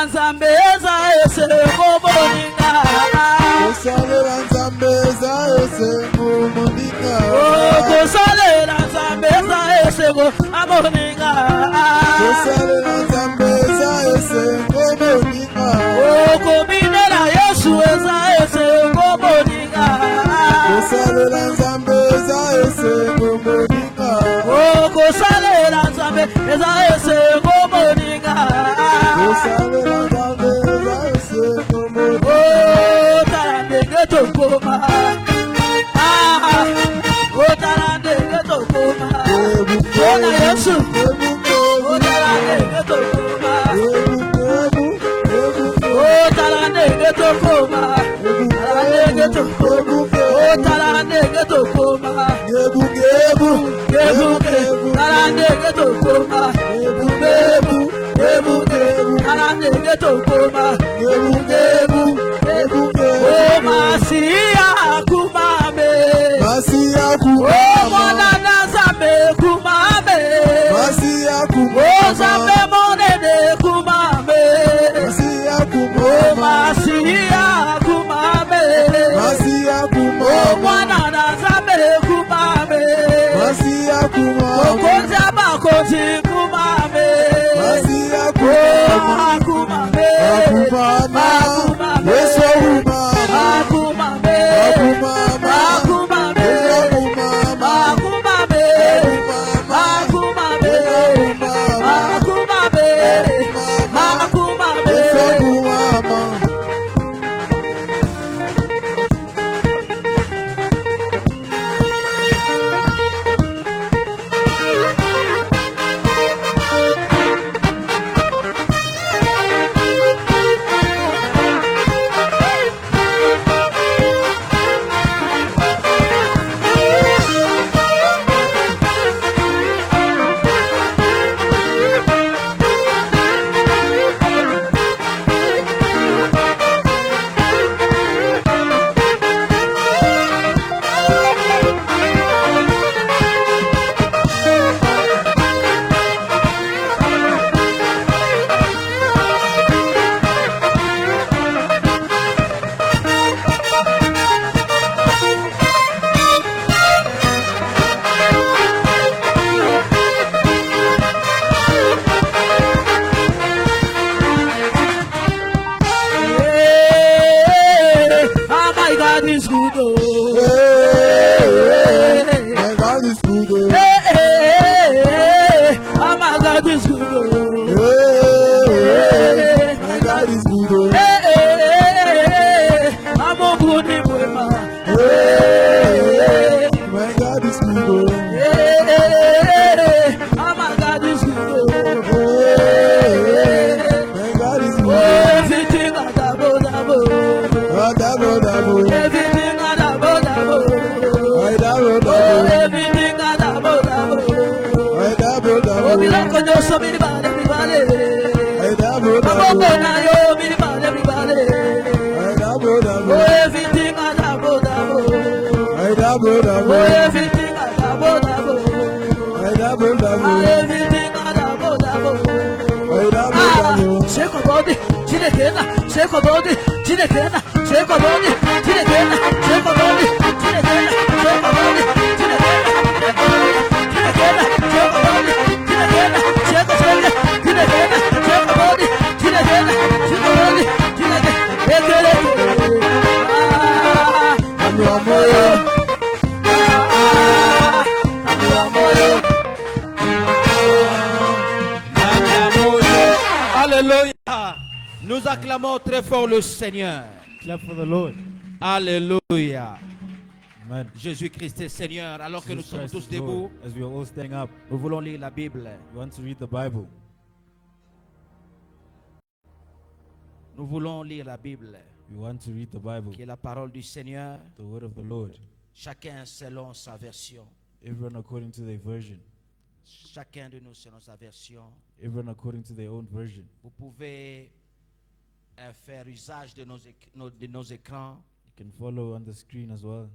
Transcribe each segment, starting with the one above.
Zambeza ese moninga. Kosalela Zambeza ese moninga. Oh, kosalela Zambeza ese moninga. Kosalela Zambeza ese moninga. Oh, kominela Yesu eza ese moninga. Kosalela Zambeza ese moninga. Oh, kosalela Zambeza ese moninga. Kosalela Zambeza ese moninga. Oh, tarande getokoma. Ah, oh, tarande getokoma. Oh, na Yesu. Oh, tarande getokoma. Oh, tarande getokoma. Tarande getokoma. Oh, tarande getokoma. Gebu gebu Gebu gebu. Tarande getokoma. Gebu gebu. Gebu gebu. Tarande getokoma. Gebu gebu. gebu gebu. Oh, Masia kumame. Masia Oh, kumama. mwana Zambe kumame. Masia Oh, kumama. Zambe monene kumame. Masia Oh, kumama. Masia kumame. Masia Oh, kumama. mwana Zambe kumame. Masia kumama. Okoza bakozi kumame. Masia Oh, kumama. kumame. Akumama. Yesu kumama. Akumame. Akumama. Akumame. Yesu kumama. Akumame. Akumama. Akumame. Akumama. Akumame. Akumame. Yesu kumama. Oh my God is good. Oh. My God is good. Oh my God is good. Oh. My God is good. I'm a good woman. My God is good. Oh my God is good. My God is Oh, good. everything I double. Dabo dabo. Everything I double. I dabo Oh, dabo. everything I double. I dabo Oh, dabo. we don't go so many bad everybody. I dabo I'm dabo. open now, yo, many bad everybody. I dabo Oh, dabo. everything I double. I dabo Oh, dabo. everything I double. I dabo dabo. Everything I double. I dabo Ah, dabo. shake a body, Chinekena, shake a body, Chinekena, shake a body, Chinekena, shake a body, Chinekena, shake a body, Chinekena, Chinekena, shake a body, Chinekena, shake a body, Chinekena, shake a body, Chinekena, shake a body, Chinekena, I'm your boy. I'm your boy. Alléluia. Nous acclamons très fort le Seigneur. Clap for the Lord. Alléluia. Amen. Jésus-Christ est Seigneur. Alors que nous Jesus sommes Christ tous is Lord. debout, As we are all standing up, nous voulons lire la Bible. we want to read the Bible. Nous voulons lire la Bible, We want to read the Bible, qui est la parole du Seigneur, the word of the Lord. chacun selon sa version. Everyone according to their version. Chacun de nous selon sa version. Everyone according to their own version. Vous pouvez faire usage de de nos écrans. You can follow on the screen as well.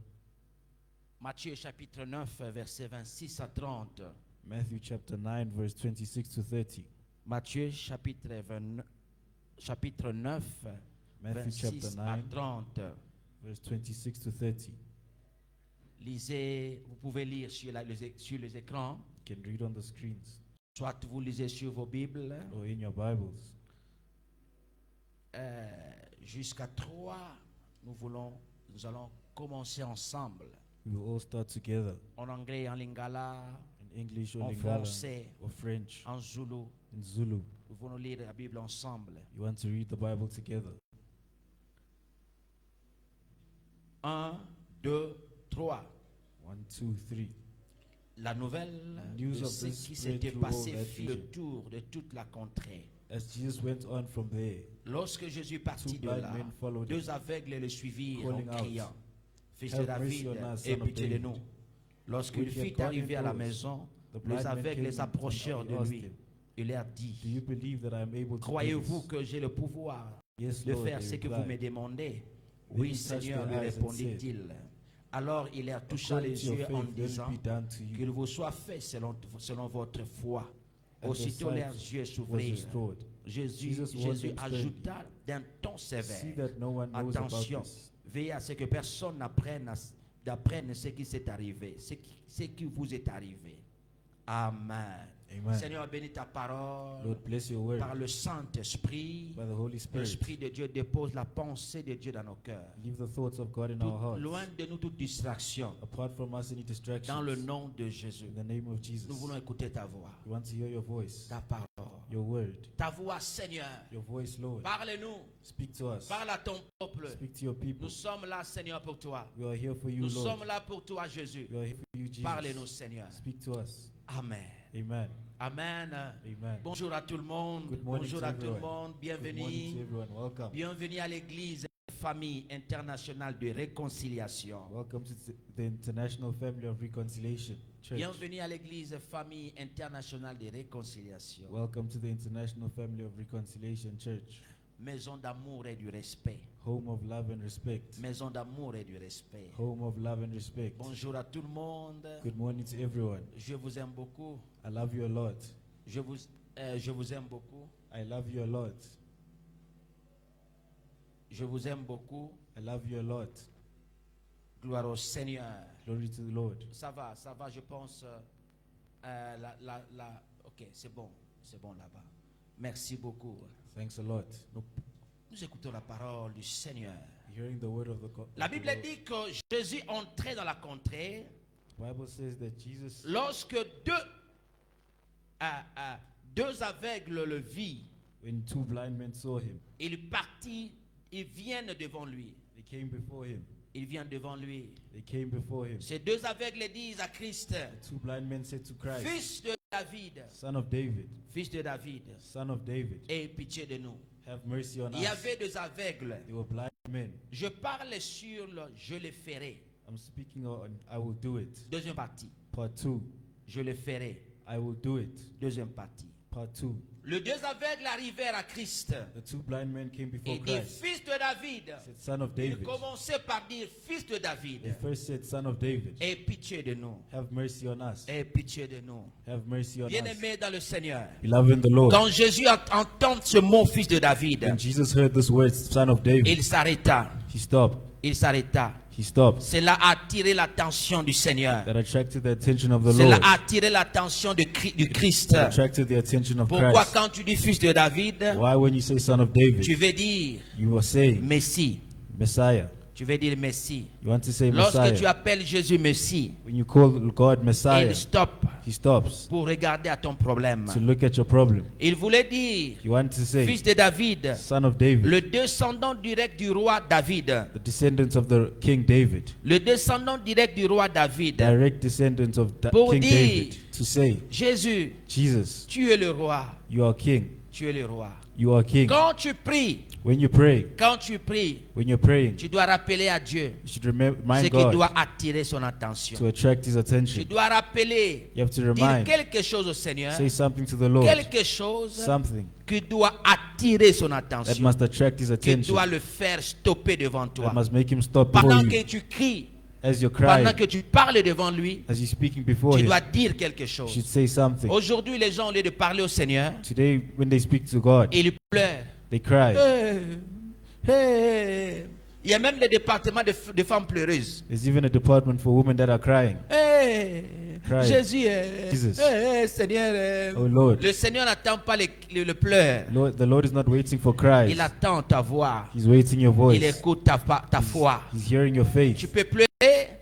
Matthieu chapitre 9, versets 26 à 30. Matthew chapter 9, verse 26 to 30. Matthieu chapitre chapitre 9, Matthew chapter 26 à 9, 30. verse 26 to 30. Lisez, vous pouvez lire sur les écrans, You can read on the screens soit vous lisez sur vos Bibles, or in your Bibles. jusqu'à 3, nous allons commencer ensemble, We will all start together en anglais, en lingala, in English or en Lingala français, or French, en zoulou. in Zulu. Nous voulons lire la Bible ensemble. You want to read the Bible together. 1, 2, 3. 1, 2, 3. La nouvelle news de of ce this qui spread s'était through all passé that fit le region. tour de toute la contrée. As Jesus went on from there, Lorsque Jésus partit two de blind là, men followed him, deux aveugles le suivirent en calling out, criant, Fils de Have David, mercy on us, aie son of pitié de David. nous. Lorsqu'il When he had fut gone arrivé à la indoors, maison, the blind les men aveugles came les approchèrent and de asked lui. him, Il leur Do dit, you believe that I am able to do croyez-vous this? que j'ai le pouvoir Yes, de Lord, faire they ce que vous replied. me demandez? Then Oui, he touched Seigneur, their lui eyes and répondit-il. Alors il leur toucha According les to your yeux en faith, let it disant, be done to you. qu'il vous soit fait selon votre foi. And their Aussitôt sight leurs yeux was s'ouvrirent. restored. Jésus Jesus warned Jésus them sternly, ajouta d'un ton See sévère, that no one knows about attention, this. veillez à ce que personne n'apprenne ce qui s'est arrivé, ce qui vous est arrivé. Amen. Amen. Seigneur, bénis ta parole. Lord, bless your word Par le Saint-Esprit, by the Holy Spirit. l'Esprit de Dieu dépose la pensée de Dieu dans nos cœurs. Leave the thoughts of God in our hearts. Loin de nous toute distraction. Apart from us any distractions. Dans le nom de Jésus. In the name of Jesus. Nous voulons écouter ta voix, We want to hear your voice, ta parole. your word, Ta voix, Seigneur. your voice, Lord. Parle-nous. Speak to us. Parle à ton peuple. Speak to your people. Nous sommes là, Seigneur, pour toi. We are here for you, Nous Lord. sommes là pour toi, Jésus. We are here for you, Jesus. Parle-nous, Seigneur. Speak to us. Amen. Amen. Amen. Amen. Bonjour à tout le monde. Good morning Bonjour to à tout le everyone. monde. Good morning to Bienvenue. everyone. Welcome. Bienvenue à l'église Famille Internationale de Réconciliation. Welcome to the International Family of Reconciliation Church. Bienvenue à l'église Famille Internationale de Réconciliation. Welcome to the International Family of Reconciliation Church. Maison d'amour et du respect. Home of love and respect. Maison d'amour et du respect. Home of love and respect. Bonjour à tout le monde. Good morning to everyone. Je vous aime beaucoup. I love you a lot. Je vous aime beaucoup. I love you a lot. Je vous aime beaucoup. I love you a lot. Gloire au Seigneur. Glory to the Lord. Ça va, je pense. Ok, c'est bon là-bas. Merci beaucoup. Thanks a lot. Nous écoutons la parole du Seigneur. Hearing the word of the La of the Bible Lord. dit que Jésus entrait dans la contrée The Bible says that Jesus, lorsque deux aveugles le virent. when two blind men saw him, Ils viennent devant lui. they came before him. Ils viennent devant lui. They came before him. Ces deux aveugles disent à Christ, The two blind men said to Christ, Fils de David, Son of David, Fils de David, Son of David, aie pitié de nous. have mercy on Il y us. avait deux aveugles. They were blind men. Je parle sur le je le ferai. I'm speaking on I will do it. Deuxième partie. Part 2. Je le ferai. I will do it. Deuxième partie. Part 2. Les deux aveugles arrivèrent à Christ. The two blind men came before Il dit, Christ. Fils de David. Said, Son of Il David. commençait par dire, Fils de They David. first said, Son of David, Aie pitié de nous. have mercy on us. Aie pitié de nous. Have mercy on us. Bien-aimé dans le Seigneur. Beloved in the Lord. Quand Jésus entend ce mot, Fils de David, When Jesus heard this word, Son of David, il s'arrêta. he stopped. Il s'arrêta. He stopped. Cela a attiré l'attention du Seigneur. That attracted the attention of the Cela Lord. a attiré l'attention du Christ. That attracted the attention of Pourquoi Christ. quand tu dis Fils de David, Why, when you say Son of David, tu veux dire you are saying Messie. Messiah? Tu veux dire Messie. You want to say Lorsque tu Messiah. appelles Jésus Messie, When you call God Messiah, il stoppe he stops pour regarder à ton problème. to look at your problem. Il voulait dire You want to say Fils de David, Son of David, le descendant direct du roi David. the descendants of the King David, Le descendant direct du roi David. direct descendants of Pour King dire- David, to say, Jésus, Jesus, tu es le roi. you are King. Tu es le roi. You are King. Quand tu pries, When you pray, when you're praying, tu dois rappeler à Dieu you should ce remind qui God doit attirer son attention. to attract His Tu attention. dois rappeler, You have to dire remind, quelque chose au Seigneur, say something to the Lord, quelque chose something qui doit attirer son that attention, must attract His qui attention, doit le faire stopper devant toi. that must make Him stop before Pendant you. que tu cries, As you're pendant crying, que tu parles devant lui, as you're speaking before tu Him, dois dire quelque you chose. should say something. Aujourd'hui, les gens, au lieu de parler au Seigneur, Today, when they speak to God, ils pleurent, They cry. Il y a même des départements de femmes pleureuses. There's even a department for women that are crying. Cry. Jésus, Jesus. Seigneur, Oh Lord. le Seigneur n'attend pas le pleur. Lord, the Lord is not waiting for cries. Il attend ta voix. He's waiting your voice. Il écoute ta foi. He's hearing your faith. Tu peux pleurer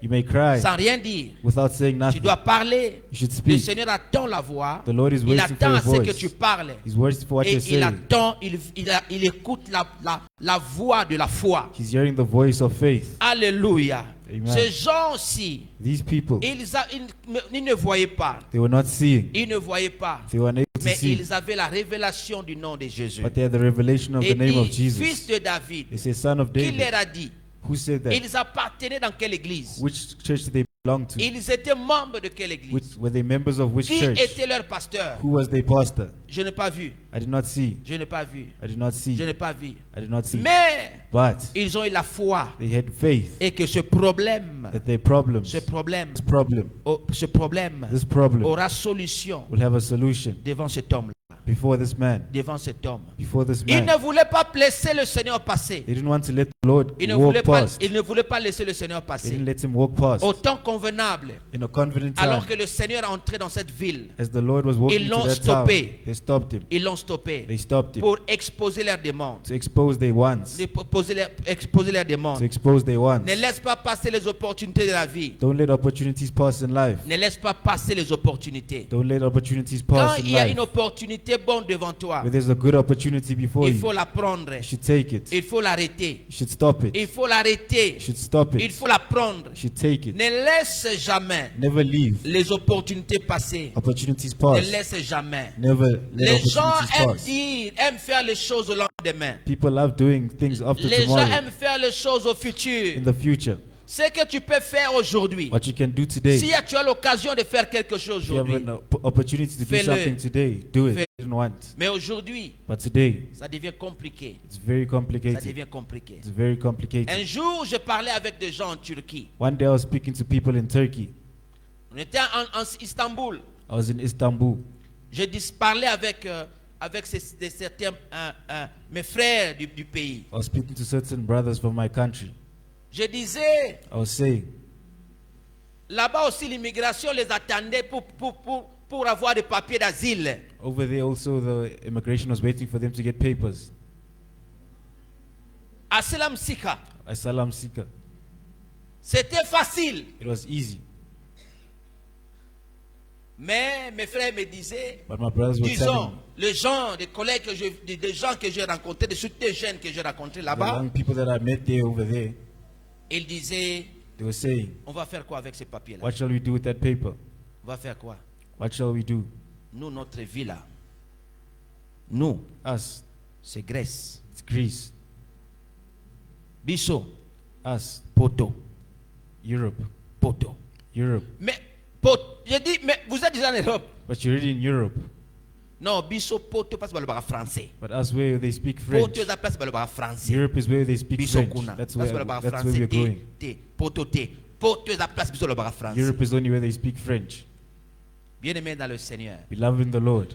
You may cry sans rien dire. without saying Tu nothing. dois parler. You should Le speak. Seigneur attend la voix. The Lord is Il waiting for attend your à ce que voice. tu parles. He's waiting for what Et you're il saying. attend, il écoute la voix de la foi. He's hearing the voice of faith. Alléluia. Amen. Ces gens-ci, These people, ils ne voyaient pas. they were not seeing. Ils ne voyaient pas. They were unable to Mais see. ils avaient la révélation du nom de Jésus. But they had the revelation of Et the name of dit, Jesus. fils de David, They say, son of qui David. leur a dit? Who said that? Ils appartenaient dans quelle église? Which church did they belong to? Ils étaient membres de quelle église? Were they members of which Qui church? était leur pasteur? Who was their pastor? Je n'ai pas vu. I did not see. Je n'ai pas vu. I did not see. Je n'ai pas vu. I did not see. Mais But ils ont eu la foi they had faith et que ce problème, that their problems, ce problème, this problem aura solution will have a solution devant cet homme-là, before this man, devant cet homme. before this Il man. ne voulait pas laisser le Seigneur passer. They didn't want to let the Lord Il ne walk voulait pas, past. il ne voulait pas laisser le Seigneur They passer. didn't let him walk past Au temps convenable, in a confident alors time. que le Seigneur est entré dans cette ville, As the Lord was walking Ils to l'ont that town, stoppé. they stopped him. ils l'ont stoppé They stopped him pour exposer leurs demandes. to expose their wants. Exposer leurs To demandes. expose their wants. Ne laisse pas passer les opportunités de la vie. Don't let opportunities pass in life. Ne laisse pas passer les opportunités. Don't let opportunities Quand pass il in y a life. une opportunité bonne devant toi, Where there's a good opportunity before il you, faut la prendre. you should take it. Il faut l'arrêter. You should stop it. Il faut l'arrêter. You should stop Il it. faut la prendre. You should take it. Ne laisse jamais Never leave les opportunités passer. opportunities Ne pass. laisse jamais. Never let Les gens opportunities aiment pass. dire, aiment faire les choses au lendemain. People love doing things after Les gens tomorrow, aiment faire les choses au futur. in the future. Ce que tu peux faire aujourd'hui, What you can do today. si tu as l'occasion de faire quelque chose If you have aujourd'hui, an opportunity to do Fais-le. something today, do it. Fais- I didn't want. mais aujourd'hui, But today, ça devient compliqué. it's very Ça complicated. devient compliqué. It's very complicated. Un jour, je parlais avec des gens en Turquie. One day I was speaking to people in Turkey. On était en Istanbul. I was in Istanbul. Je parlais avec certains mes frères du pays. I was speaking to certain brothers from my country. Je disais, I was saying, là-bas aussi, l'immigration les attendait pour avoir des papiers d'asile. over there also the immigration was waiting for them to get papers. À Selam Sika, Asylum seeker. c'était facile. It was easy. Mais mes frères me disaient, But my brothers were telling disons, me, les gens, des collègues, des gens que j'ai rencontrés, des jeunes que j'ai rencontrés the là-bas, young people that I met there over there, ils disaient, they were saying, on va faire quoi avec ces papiers-là? what shall we do with that paper? On va faire quoi? What shall we do? Nous, notre vie là, nous, Us, c'est Grèce. it's Greece. Bisso, Us, poto, Europe. poto. Europe. Mais, j'ai dit, mais vous êtes déjà en Europe. But you're already in Europe. Non, biso poto passe par le bar français. But us where they speak French. Poto ça passe par le bar français. Europe is where they speak Biso French. kuna. That's Passe where, par le bar that's where français. we're going. Poto té. Poto ça place sur le bar français. Europe is only where they speak French. Bien-aimés dans le Seigneur, Beloved in the Lord.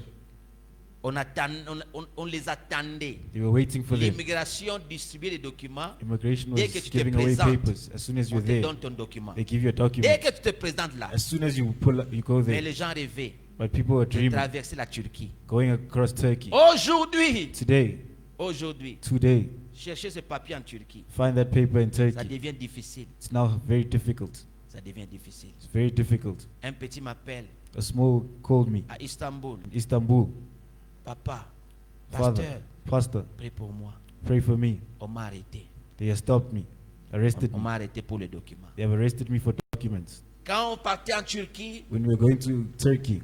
on les attendait. They were waiting for them. L'immigration distribuait les documents. Immigration Dès was que tu te giving away présentes, papers. As soon as On you're te there, donne ton document. they give you a Dès document. que tu te présentes là, As soon as you go mais there. les gens rêvaient But people were de dreaming, traverser la Turquie. going across Turkey. Aujourd'hui, Today, chercher ce papier en Turquie, find that paper in ça Turkey. devient difficile. It's now very difficult. Ça devient difficile. It's very difficult. Un petit m'appelle A small called me à Istanbul. in Istanbul. Papa, Father, pasteur, Pastor, prie pour moi. pray for me. On m'a arrêté. They have stopped me, arrested On me. m'a arrêté pour les documents. They have arrested me for documents. Quand on partait en Turquie, When we were going to Turkey,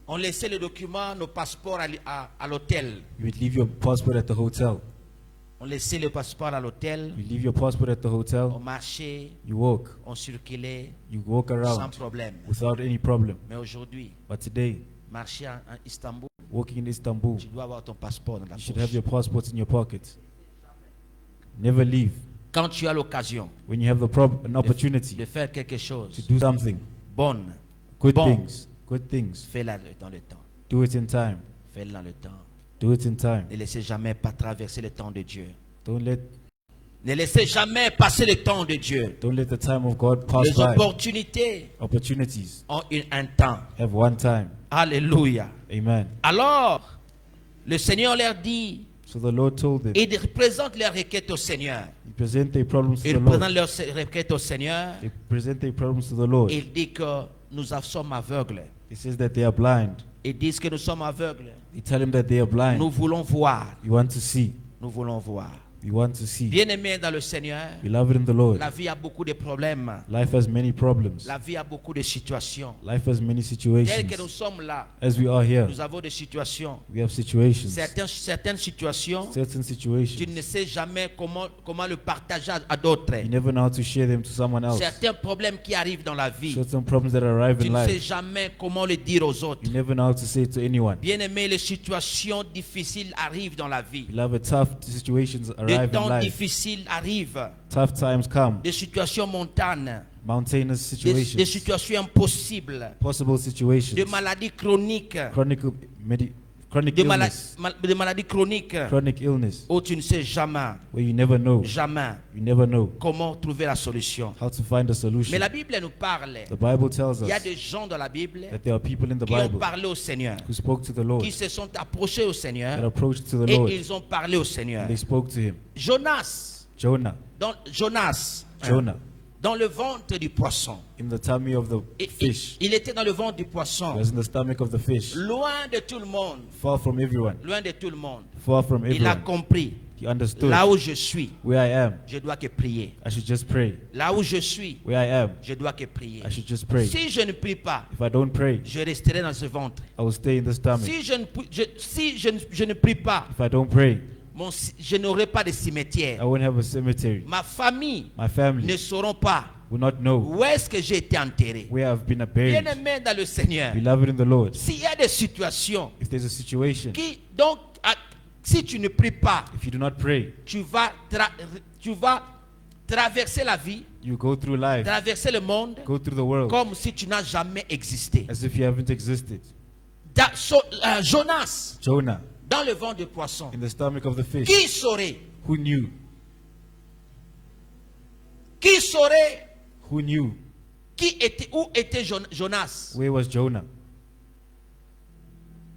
on laissait les documents, nos passeports à l'hôtel. you would leave your passport at the hotel. On laissait le passeport à l'hôtel. You leave your passport at the On hotel. marchait, You walk. on circulait You walk sans around problème. without any problem. Mais aujourd'hui, But today, marcher en Istanbul, walking in Istanbul, tu dois avoir ton passeport dans la you should have poche. your passport in your pocket. Never leave. Quand tu as l'occasion When you have an opportunity de faire quelque chose to do something, bonne, good Bon. things, fais-le dans le temps. do it in time. Fais-le dans le temps. Do it in time. Ne laissez jamais pas traverser le temps de Dieu. Don't let Ne laissez jamais passer le temps de Dieu. the time of God pass Les by. opportunités Opportunities ont un temps. have one time. Alléluia. Amen. Alors, le Seigneur leur dit, So the Lord told them, ils présentent leurs requêtes au Seigneur. you present their problems to the Ils Lord. présentent leurs requêtes au Seigneur. They present their problems to the Lord. Il dit que nous sommes aveugles. He says that they are blind. Ils disent que nous sommes aveugles. They tell him that they are blind. Nous voulons voir. You want to see. Nous voulons voir. You want to see. Bien-aimés dans le Seigneur, Beloved in the Lord, la vie a beaucoup de problèmes. life has many problems. La vie a beaucoup de situations. Life has many Tel que nous situations. sommes là, As we are here, nous avons des situations. we have situations. Certaines situations, Certain tu situations. ne sais jamais comment le partager à d'autres. You never know how to share them to someone else. Certains problèmes qui arrivent dans la vie, Certain problems that arrive tu in ne sais life. jamais comment le dire aux autres. You never know how to say it to anyone. Bien-aimés, les situations difficiles arrivent dans la vie. Beloved, tough situations Des arrive in temps life. difficiles arrivent. Tough times come. Des situations montanes. Mountainous Des situations. situations impossibles. Possible situations. Des maladies chroniques. Chronic Des illness. maladies chroniques. Chronic illness. Où tu ne sais jamais, Where you never know. jamais You never know comment trouver la solution. how to find a Mais solution. la Bible nous parle. The Bible tells Il y a us des gens dans la Bible that there are people in the qui ont Bible parlé au Seigneur, who spoke to the Lord, qui se sont approchés au that Seigneur approached to the et Lord, ils ont parlé au Seigneur. and they spoke to him. Jonas, Jonah, dans le ventre du poisson. in the tummy of the fish, Il était dans le ventre du he poisson, was in the stomach of the fish, loin de tout le monde, far from everyone, loin de tout le monde. far from Il a everyone. compris, He understood là où je suis, where I am, je dois que prier. I should just pray. Là où je suis, Where I am, je dois que prier. I should just pray. Si je ne prie pas, If I don't pray, je resterai dans ce ventre. I will stay in the stomach. Si je ne prie pas, If I don't pray, je n'aurai pas de cimetière. I won't have a cemetery. Ma famille My family ne sauront pas will not know où est-ce que j'ai été enterré. where I've been buried. Bien-aimé dans le Seigneur, Beloved in the Lord, s'il y a des situations if there's a situation, si tu ne pries pas, if you do not pray, tu vas traverser la vie, you go through life, traverser le monde go through the world comme si tu n'as jamais existé. as if you haven't existed. Jonas, Jonah, dans le ventre du poisson, in the stomach of the fish, qui saurait? who knew? Qui saurait Who knew? où était Jonas? Where was Jonah?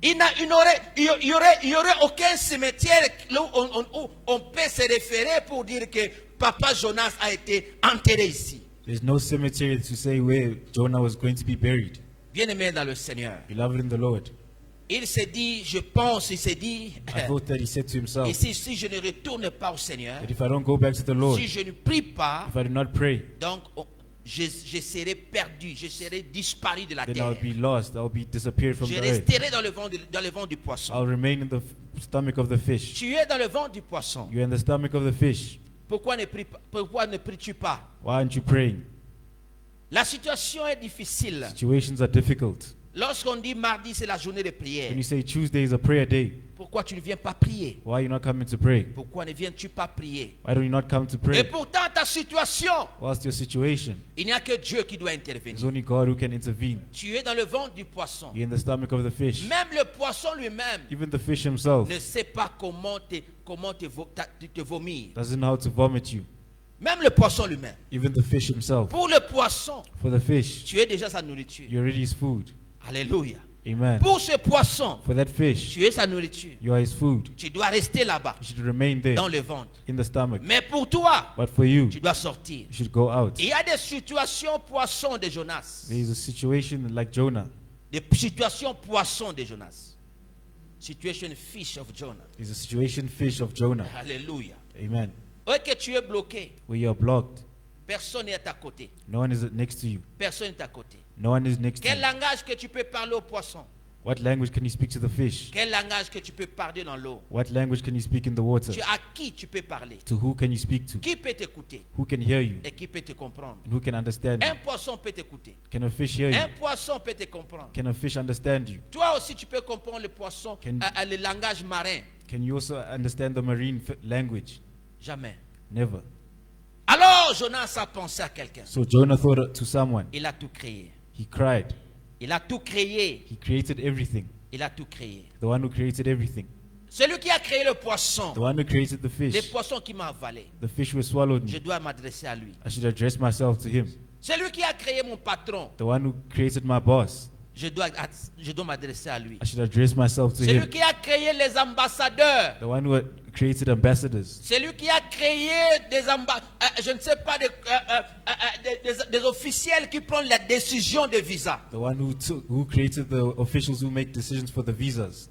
Il y aurait aucun cimetière où on peut se référer pour dire que Papa Jonas a été enterré ici. There's no cemetery to say where Jonah was going to be buried. Bien-aimé dans le Seigneur, Beloved in the Lord, il s'est dit, il s'est dit, I thought that he said to himself si je ne retourne pas au Seigneur, that if I don't go back to the Lord, si je ne prie pas, if I do not pray, donc je serai perdu, je serai disparu de la then terre. I'll be lost. I'll be disappeared from Je the earth. resterai dans le ventre du poisson. I'll remain in the stomach of the fish. Tu es dans le ventre du poisson. You're in the stomach of the fish. Pourquoi ne pries-tu pas? Why aren't you praying? La situation est difficile. Situations are difficult. Lorsqu'on dit mardi, c'est la journée de prière. When you say Tuesday is a prayer day, Pourquoi tu ne viens pas prier? why are you not coming to pray? Pourquoi ne viens-tu pas prier? Why don't you not come to Et pray? pourtant, ta situation, Whilst your situation, il n'y a que Dieu qui doit there's intervenir. only God who can intervene. Tu es dans le ventre du poisson. You're in the stomach of the fish. Même le poisson lui-même Even the fish himself ne sait pas comment te vomir. doesn't know how to vomit you. Même le poisson lui-même. Even the fish himself. Pour le poisson, For the fish, tu es déjà sa nourriture. you're already his food. Alléluia. Amen. Pour ce poisson, For that fish, tu es sa nourriture. you are his food. Tu dois rester là-bas, You should remain there dans le ventre. in the stomach. Mais pour toi, But for you, tu dois sortir. you should go out. Il y a des situations poissons de Jonas. There is a situation like Jonah. Des situations poissons de Jonas. Situation fish of Jonah. There's a situation fish of Jonah. Alléluia. Amen. Ouais, que tu es bloqué. Where you are blocked. Personne n'est à ta côté. No one is next to you. Personne n'est à côté. No one is next to Quel you. langage que tu peux parler au poisson? What language can you speak to the fish? Quel langage que tu peux parler dans l'eau? What language can you speak in the water? À qui tu peux parler? To who can you speak to? Qui peut t'écouter? Who can hear you? Et qui peut te comprendre? And who can understand you? Un poisson peut t'écouter. Can a fish hear Un you? poisson peut te comprendre. Can a fish understand you? Toi aussi, tu peux comprendre le poisson, Can- le langage marin. Can you also understand the marine language? Jamais. Never. Alors, Jonas a pensé à quelqu'un. So Jonah thought to someone. Il a tout créé. He cried. Il a tout créé. He created everything. Il a tout créé. The one who created everything. Celui qui a créé le poisson, the one who created the les fish, poissons qui m'a avalé, the fish who swallowed je me, dois m'adresser à lui. I should address myself to him. Celui qui a créé mon patron, The one who created my boss, je dois m'adresser à lui. I should address myself to Celui him. qui a créé les ambassadeurs, The one who created ambassadors, celui qui a créé je ne sais pas, des officiels qui prennent la décision de visa. the one who created the officials who make decisions for the visas,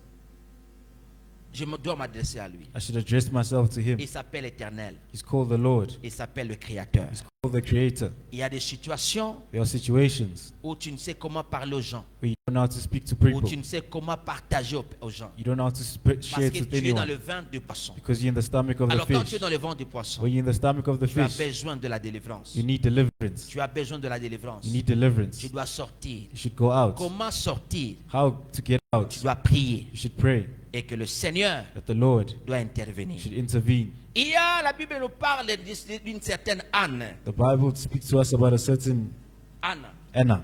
Je dois m'adresser à lui. I should address myself to him. Il s'appelle Éternel. He's called the Lord. Il s'appelle le Créateur. He's called the Creator. Il y a des situations There are situations où tu ne sais comment parler aux gens, where you don't know how to speak to où people. tu ne sais comment partager aux gens. You don't know how to Parce share que it with tu es dans le anyone ventre du poisson. because you're in the stomach of the Alors quand tu es fish. dans le ventre du poisson, When you're in the stomach of the tu as fish, besoin de la délivrance. you need deliverance. Tu as besoin de la délivrance. You need deliverance. Tu dois sortir. You should go out. Comment sortir? How to get out? Tu dois prier You should pray et que le Seigneur that the Lord doit intervenir. should intervene. Il y a, la Bible nous parle d'une certaine Anne. The Bible speaks to us about a certain Anne. Anna.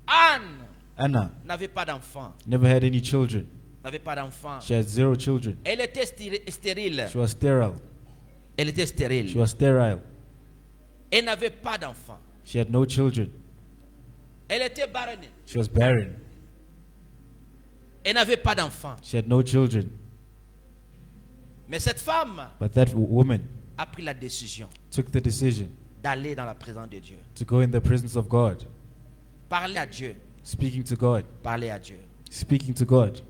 Anne Anna n'avait pas d'enfant. never had any children. N'avait pas d'enfant. She had 0 children. Elle était stérile. She was sterile. Elle était She stérile. was sterile. Elle n'avait pas d'enfant. She had no children. Elle était barren. She was barren. Elle n'avait pas d'enfant. She had no children. Mais cette femme But that woman a pris la décision took the decision d'aller dans la présence de Dieu. to go in the presence of God, Parler à Dieu. speaking to God, Parler à Dieu. speaking to God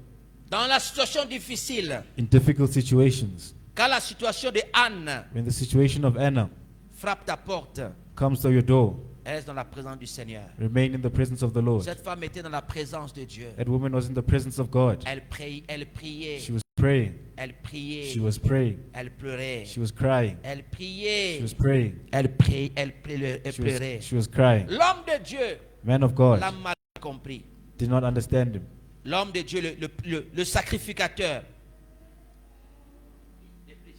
Dans la situation difficile, in difficult situations. quand la situation de Anne When the situation of Anna frappe ta porte, comes to your door, elle reste dans la présence du Seigneur. remain in the presence of the Lord. Cette femme était dans la présence de Dieu. That woman was in the presence of God. Elle priait, She was praying. elle priait, She was praying. elle pleurait, She was crying. elle She priait, was praying. elle priait, elle pleurait. She was crying. L'homme de Dieu Man of God l'a mal compris. did not understand him. L'homme de Dieu, le sacrificateur,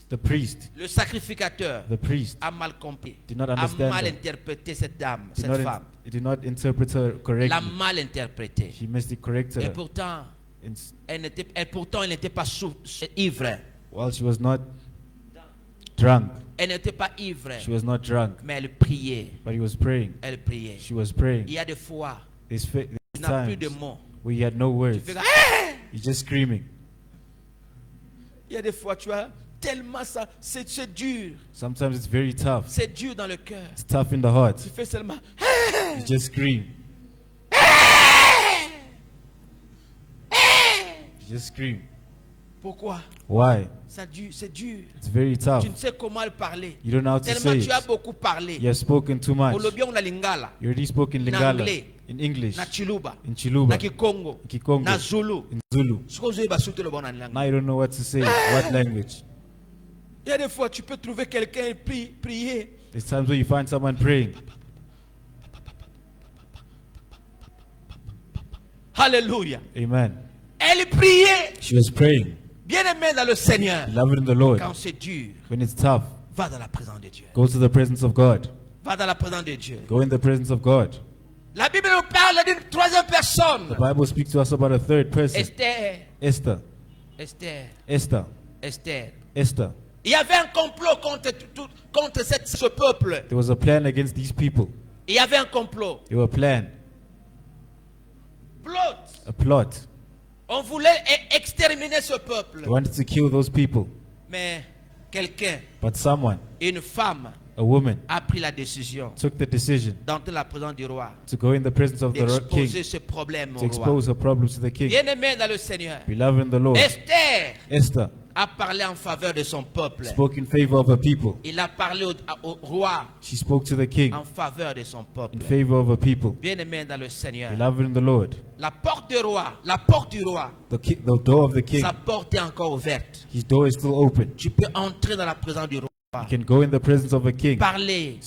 The priest, le priest a mal compris, did not a understand mal her. interprété cette dame, Did cette not, femme. he did not interpret her L'a correctly. mal interprété. He miscorrected Et her. pourtant, And elle n'était pas ivre. while she was not drunk, Elle n'était pas ivre. she was not drunk, Mais elle priait. but he was praying. Elle priait. She was praying. Il y a des fois, There's tu n'as plus de times mots. where he had no Tu words. fais comme, ah! He's just screaming. Il y a des fois, tu as tellement ça, c'est dur. Sometimes it's very tough. C'est dur dans le cœur. It's tough in the heart. Tu fais seulement. You just scream. You just scream. Pourquoi? Why? C'est dur. It's very tough. Tu ne sais comment le parler. You don't know how to Tellement say tu as it. beaucoup parlé. You have spoken too much. Olobion la lingala. You already spoke in Na Lingala, anglais. in English, Na Chiluba. in Na Chiluba, Kikongo. in Kikongo, Na Zulu. in Zulu. Sokozo eba sute le bon en langue. Now you don't know what to say. What language? Il y a des fois, tu peux trouver quelqu'un et prier. There's times where you find someone praying. Alléluia. Amen. Elle priait. She was praying. Bien-aimé dans le Seigneur. Beloved in the Lord. Quand c'est dur, When it's tough, va dans la présence de Dieu. go to the presence of God. Va dans la présence de Dieu. Go in the presence of God. La Bible nous parle d'une troisième personne. The Bible speaks to us about a third person. Esther. Esther. Esther. Esther. Esther. Esther. Il y avait un complot contre ce peuple. There was a plan against these people. Il y avait un complot. There was a plan, a plot. On voulait exterminer ce peuple. They wanted to kill those people. Mais quelqu'un, But someone, une femme, a woman, a pris la décision took the decision d'entrer la présence du roi, to go in the presence of the d'exposer king, ce problème to au roi. expose her problems to the king. Bien-aimé dans le Seigneur, Beloved in the Lord. Esther Esther a parlé en faveur de son peuple. spoke in favor of her people. Il a parlé au roi She spoke to the king en faveur de son peuple. in favor of her people. Bien-aimé dans le Seigneur, Beloved in the Lord. la porte du roi, la porte du roi, The door of the king, sa porte est encore ouverte. his door is still open. Tu peux entrer dans la présence du roi. You can go in the presence of a king. Parlez,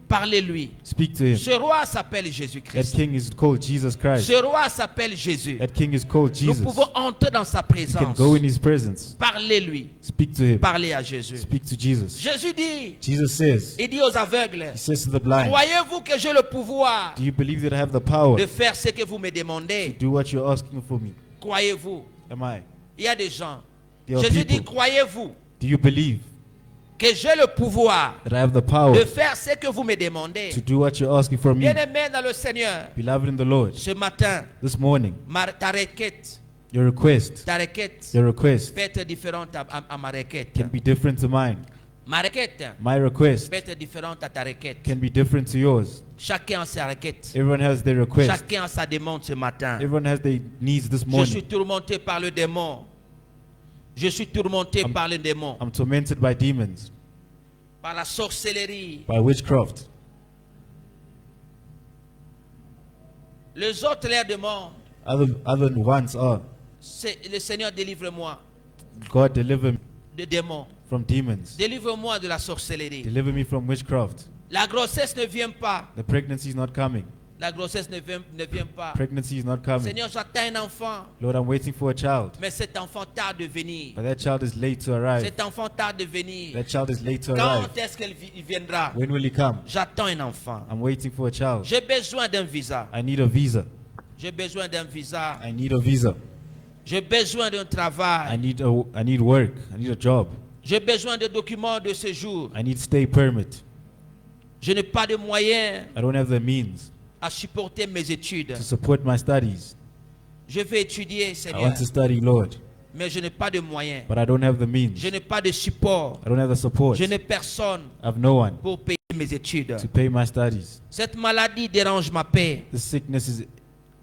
parlez-lui. Speak to him. Ce roi s'appelle That Jésus-Christ. king is called Jesus Christ. Ce roi s'appelle Jésus. That king is called Nous Jesus. pouvons entrer dans sa You can présence. go in his presence. Parlez-lui. Speak to him. Parlez à Jésus. Speak to Jesus. Jésus dit, Jesus says, il dit aux aveugles, he says to the blind, croyez-vous que j'ai le pouvoir do you believe that I have the power de to faire ce que vous me demandez? do what you're asking for me? Croyez-vous? Am I? Il y a des gens, There are Jésus dit, people. croyez-vous Do you believe que j'ai le pouvoir that I have the power de faire ce que vous me demandez? to do what you're asking from me? Bien-aimé dans le Seigneur, Beloved in the Lord, ce matin, this morning, ta requête your request peut être différente à ma requête. can be different to mine. Ma requête My request peut être différente à ta requête. can be different to yours. Chacun a sa requête. Everyone has their request. Chacun a sa demande ce matin. Everyone has their needs this Je suis morning. tourmenté par le démon. Je suis tourmenté par le démon. I'm tormented by demons, Par la sorcellerie. by witchcraft. Les autres leur demandent. Other ones are, Le Seigneur, délivre-moi God, deliver me de démons. from demons. Délivre-moi de la sorcellerie. Deliver me from witchcraft. La grossesse ne vient pas. The pregnancy is not coming. La grossesse ne vient pas. Pregnancy is not coming. Seigneur, j'attends un enfant. Lord, I'm waiting for a child, Mais cet enfant tarde de venir. but that child is late to arrive. Cet enfant tarde de venir. That child is late to arrive. Quand est-ce qu'il viendra? When will he come? J'attends un enfant. I'm waiting for a child. J'ai besoin d'un visa. I need a visa. J'ai besoin d'un visa. I need a visa. J'ai besoin d'un I travail. need work. I need a job. J'ai besoin de documents de séjour. I need stay permit. Je n'ai pas de moyens I don't have the means à supporter mes études. to support my studies. Je vais étudier, I Seigneur, want to study, Lord, mais je n'ai pas de moyens. but I don't have the means. Je n'ai pas de support. I don't have the support. Je n'ai personne I have no one pour payer mes études. to pay my studies. Cette maladie dérange ma paix. The sickness is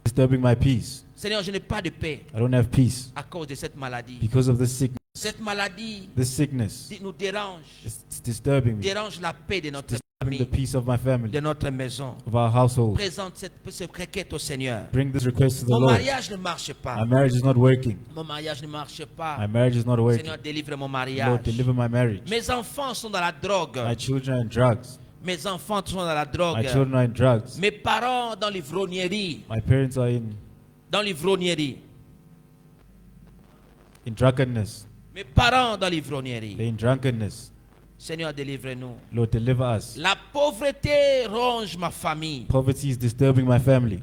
disturbing my peace. Seigneur, je n'ai pas de paix I don't have peace à cause de cette maladie. because of this sickness. Cette maladie This sickness nous dérange. is disturbing me. Dérange la paix de notre Disturbing the famille, peace of my family, de notre maison. of our household. Présente cette requête au Seigneur. Bring this request to the Mon Lord. mariage ne marche pas. My marriage is not working. Mon mariage ne marche pas. My marriage is not working. Seigneur, délivre mon Lord, mariage. deliver my marriage. Mes enfants sont dans la drogue. My children are in drugs. Mes enfants sont dans la My drogue. children are in drugs. Mes parents dans l'ivrognerie. My parents are Dans l'ivrognerie. in drunkenness. Mes parents dans They're l'ivrognerie. in drunkenness. Seigneur, délivre-nous. Lord, deliver us. La pauvreté ronge ma famille. Poverty is disturbing my family.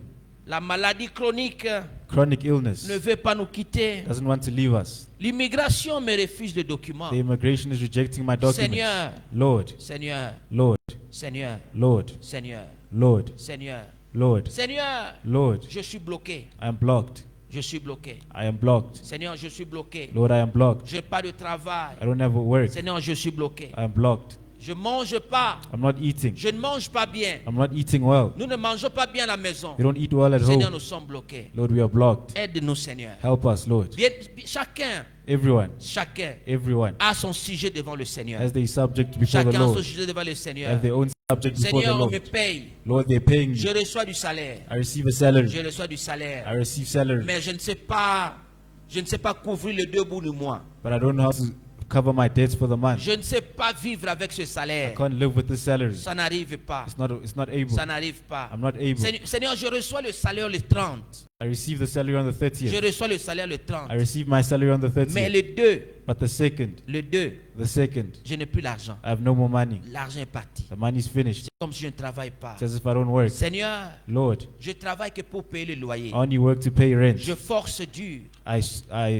La maladie chronique Chronic illness ne veut pas nous quitter. doesn't want to leave us. L'immigration me refuse de documents. The immigration is rejecting my documents. Seigneur, Lord, Seigneur, Lord, Seigneur, Lord, Seigneur, Lord, Seigneur, Lord, Seigneur, Lord, je suis bloqué. I am blocked. Je suis bloqué. I am blocked. Seigneur, je suis bloqué. Lord, I am blocked. Je n'ai pas de travail. I don't have work. Seigneur, je suis bloqué. I am blocked. Je ne mange pas. I'm not eating. Je ne mange pas bien. I'm not eating well. Nous ne mangeons pas bien à la maison. We don't eat well at Seigneur, home. nous sommes bloqués. Lord, we are blocked. Aide-nous, Seigneur. Help us, Lord. Chacun Everyone a son sujet devant le Seigneur. has their subject before the Chacun a son Lord. sujet devant le Seigneur. Have their own subject before the Seigneur, on me Lord. paye. Lord, they're paying Je me. reçois du salaire. I receive a salary. Je reçois du salaire. I receive salary. Mais je ne sais pas couvrir les deux bouts du mois. But I don't know how to cover my debts for the month. Je ne sais pas vivre avec ce I salaire. can't live with this salary. Ça n'arrive pas. It's not able. Ça n'arrive pas. I'm not able. Seigneur, je reçois le salaire le 30. I receive the salary on the Je 30th. reçois le salaire le 30. I receive my salary on the Mais 30th. le 2, But the second, je n'ai plus l'argent. I have no more money. L'argent est parti. The money is finished. C'est comme si je ne travaille pas. It's as if I don't work. Seigneur, Lord, je travaille que pour payer le loyer. I only work to pay rent. Je force dur. I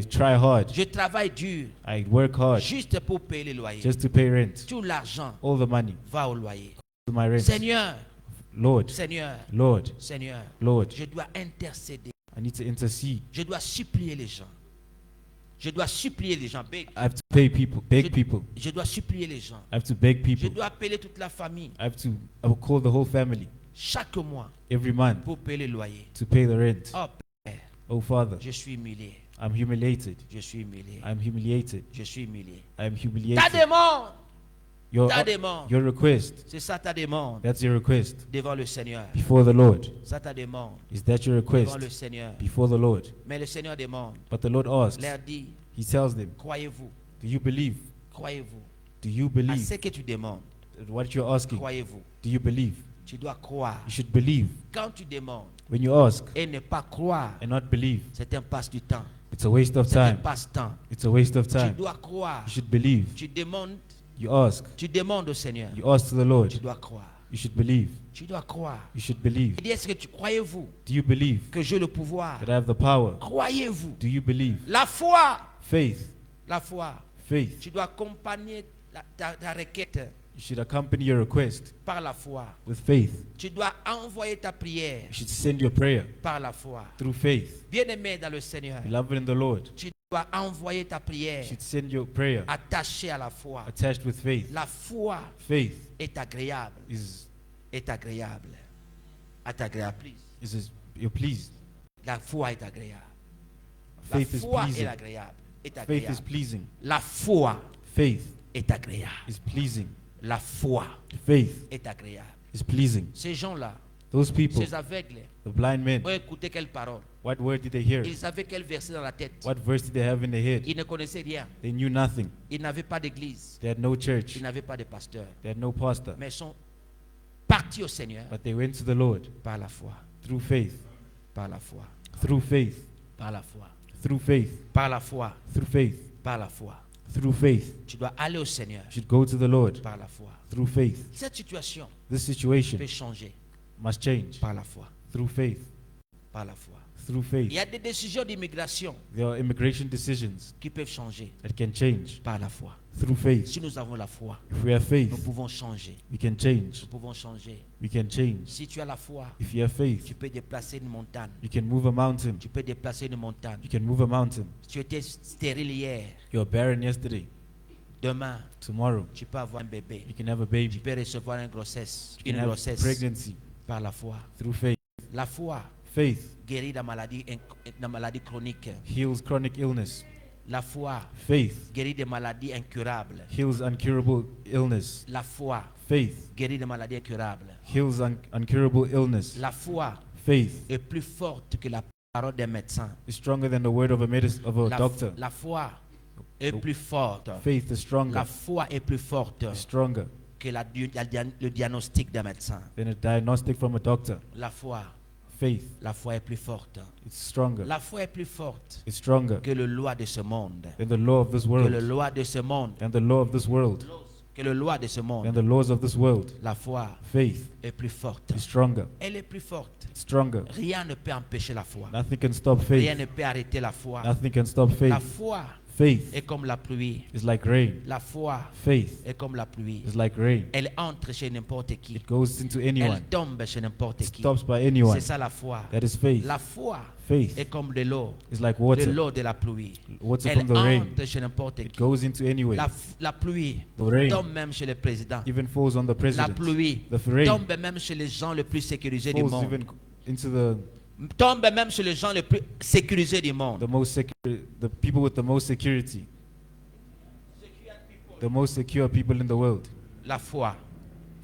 try hard. Je travaille dur. I work hard Juste pour payer le loyer. just to pay rent. Tout l'argent All the money va au loyer. to my rent. Seigneur, Lord, Seigneur, Lord, Seigneur, Lord, je dois intercéder. I need to intercede. Je dois supplier les gens. Je dois supplier les gens. I have to pay people, beg people. Je dois supplier les gens. I have to beg Je people. dois appeler toute la famille I will call the whole family chaque mois every month pour payer le loyer. to pay the rent. Oh Père, Oh Father, je suis humilié. I'm humiliated. Je suis humilié. I'm humiliated. Je suis humilié. I'm Ta humiliated. demande, Your, ta demande. your request, C'est ça ta demande that's your request devant le Seigneur. before the Lord. Ça ta demande Is that your devant request le Seigneur. before the Lord? Mais le Seigneur demande, But the Lord asks, leur dit, He tells them, croyez-vous, do you believe? croyez-vous. Do you À believe ce que tu demandes, what you're asking? croyez-vous. Do you believe? Tu dois croire. You should believe. Quand tu demandes When you ask et ne pas croire, and not believe, c'est un passe du temps. it's a waste of C'est un time. passe-temps. It's a waste of Tu time. dois croire. You should believe. Tu demandes, You ask. tu demandes au Seigneur. You ask to the Lord. Tu dois croire. You should believe. Tu dois croire. You should believe. Il dit, est-ce que tu croyez-vous Do you believe que j'ai le pouvoir? that I have the power? Croyez-vous? Do you believe? La foi Faith La foi. Faith. Tu dois accompagner ta requête You should accompany your request par la foi. with faith. Tu dois envoyer ta prière You should send your prayer par la foi. through faith. Bien-aimé dans le Seigneur, Beloved in the Lord, tu dois envoyer ta prière you should send your prayer attachée à la foi. attached with faith. La foi Faith est agréable. Est agréable. Est agréable. Please. you're pleased. La foi est agréable. La Faith is foi est pleasing. agréable. Est Faith agréable. is pleasing. La foi Faith est agréable. is pleasing. La foi Faith est agréable. is pleasing. Ces gens-là, Those people, ces aveugles, the blind men, ont écouté quelle parole? what word did they hear? Ils savaient quel verset dans la tête. What verse did they have in their head? Ils ne connaissaient rien. They knew nothing. Ils n'avaient pas d'église. They had no church. Ils n'avaient pas de pasteur. They had no pastor. Mais ils sont partis au Seigneur But they went to the Lord par la foi. through faith. Par la foi. Through faith. Par la foi. Through faith. Par la foi. Through faith. Par la foi. Through faith. Tu dois aller au Seigneur You should go to the Lord par la foi. through faith. Cette situation This situation peut changer must change par la foi. through faith. Par la foi. Through Il faith. y a des décisions d'immigration There are immigration decisions qui peuvent changer that can change par la foi. through faith. Si nous avons la foi, If we have faith, nous pouvons changer. we can change. Nous pouvons changer. We can change. Si tu as la foi, If you have faith, tu peux déplacer une montagne. you can move a mountain. Tu peux déplacer une montagne. You can move a mountain. Tu étais stérile hier. You were barren yesterday. Demain, Tomorrow, tu peux avoir un bébé. you can have a Tu baby. peux recevoir une grossesse. You Une can have grossesse pregnancy par la foi. through faith. La foi Faith guérit la maladie chronique. heals chronic illness. La foi Faith guérit des maladies incurables. heals incurable illness. La foi Faith guérit des maladies incurables. heals incurable illness. La foi Faith est plus forte que la parole des médecins. is stronger than the word of a doctor. La foi est plus forte. Faith is La stronger. foi est plus forte Is stronger que le diagnostic des médecins. than a diagnostic from a doctor. La foi est plus forte. It's stronger. La foi est plus forte It's stronger que le loi de ce monde. than the law of this Que le world. loi de ce monde. And the law of this world. Que le loi de ce And monde. the laws of this world. La foi Faith est plus forte. is stronger. Elle est plus forte. It's stronger. Rien ne peut empêcher la foi. Nothing can stop Rien faith. ne peut arrêter la foi. Nothing can stop La faith. foi Faith est comme la pluie. is like rain. La foi Faith est comme la pluie. is like rain. Elle entre chez n'importe qui. It goes into Elle anyone. tombe chez n'importe It qui. stops by anyone. C'est ça la foi. That is faith. La foi Faith est comme de l'eau. is like De water. l'eau de la pluie. Water Elle from the rain. entre chez n'importe It qui. goes into anywhere. La pluie The rain tombe même chez le président. even falls on the La president. pluie The rain tombe même chez les gens les plus sécurisés du falls monde. even into the Tombe même chez les gens les plus sécurisés du monde. the people with the most security. The most secure people in the world. La foi,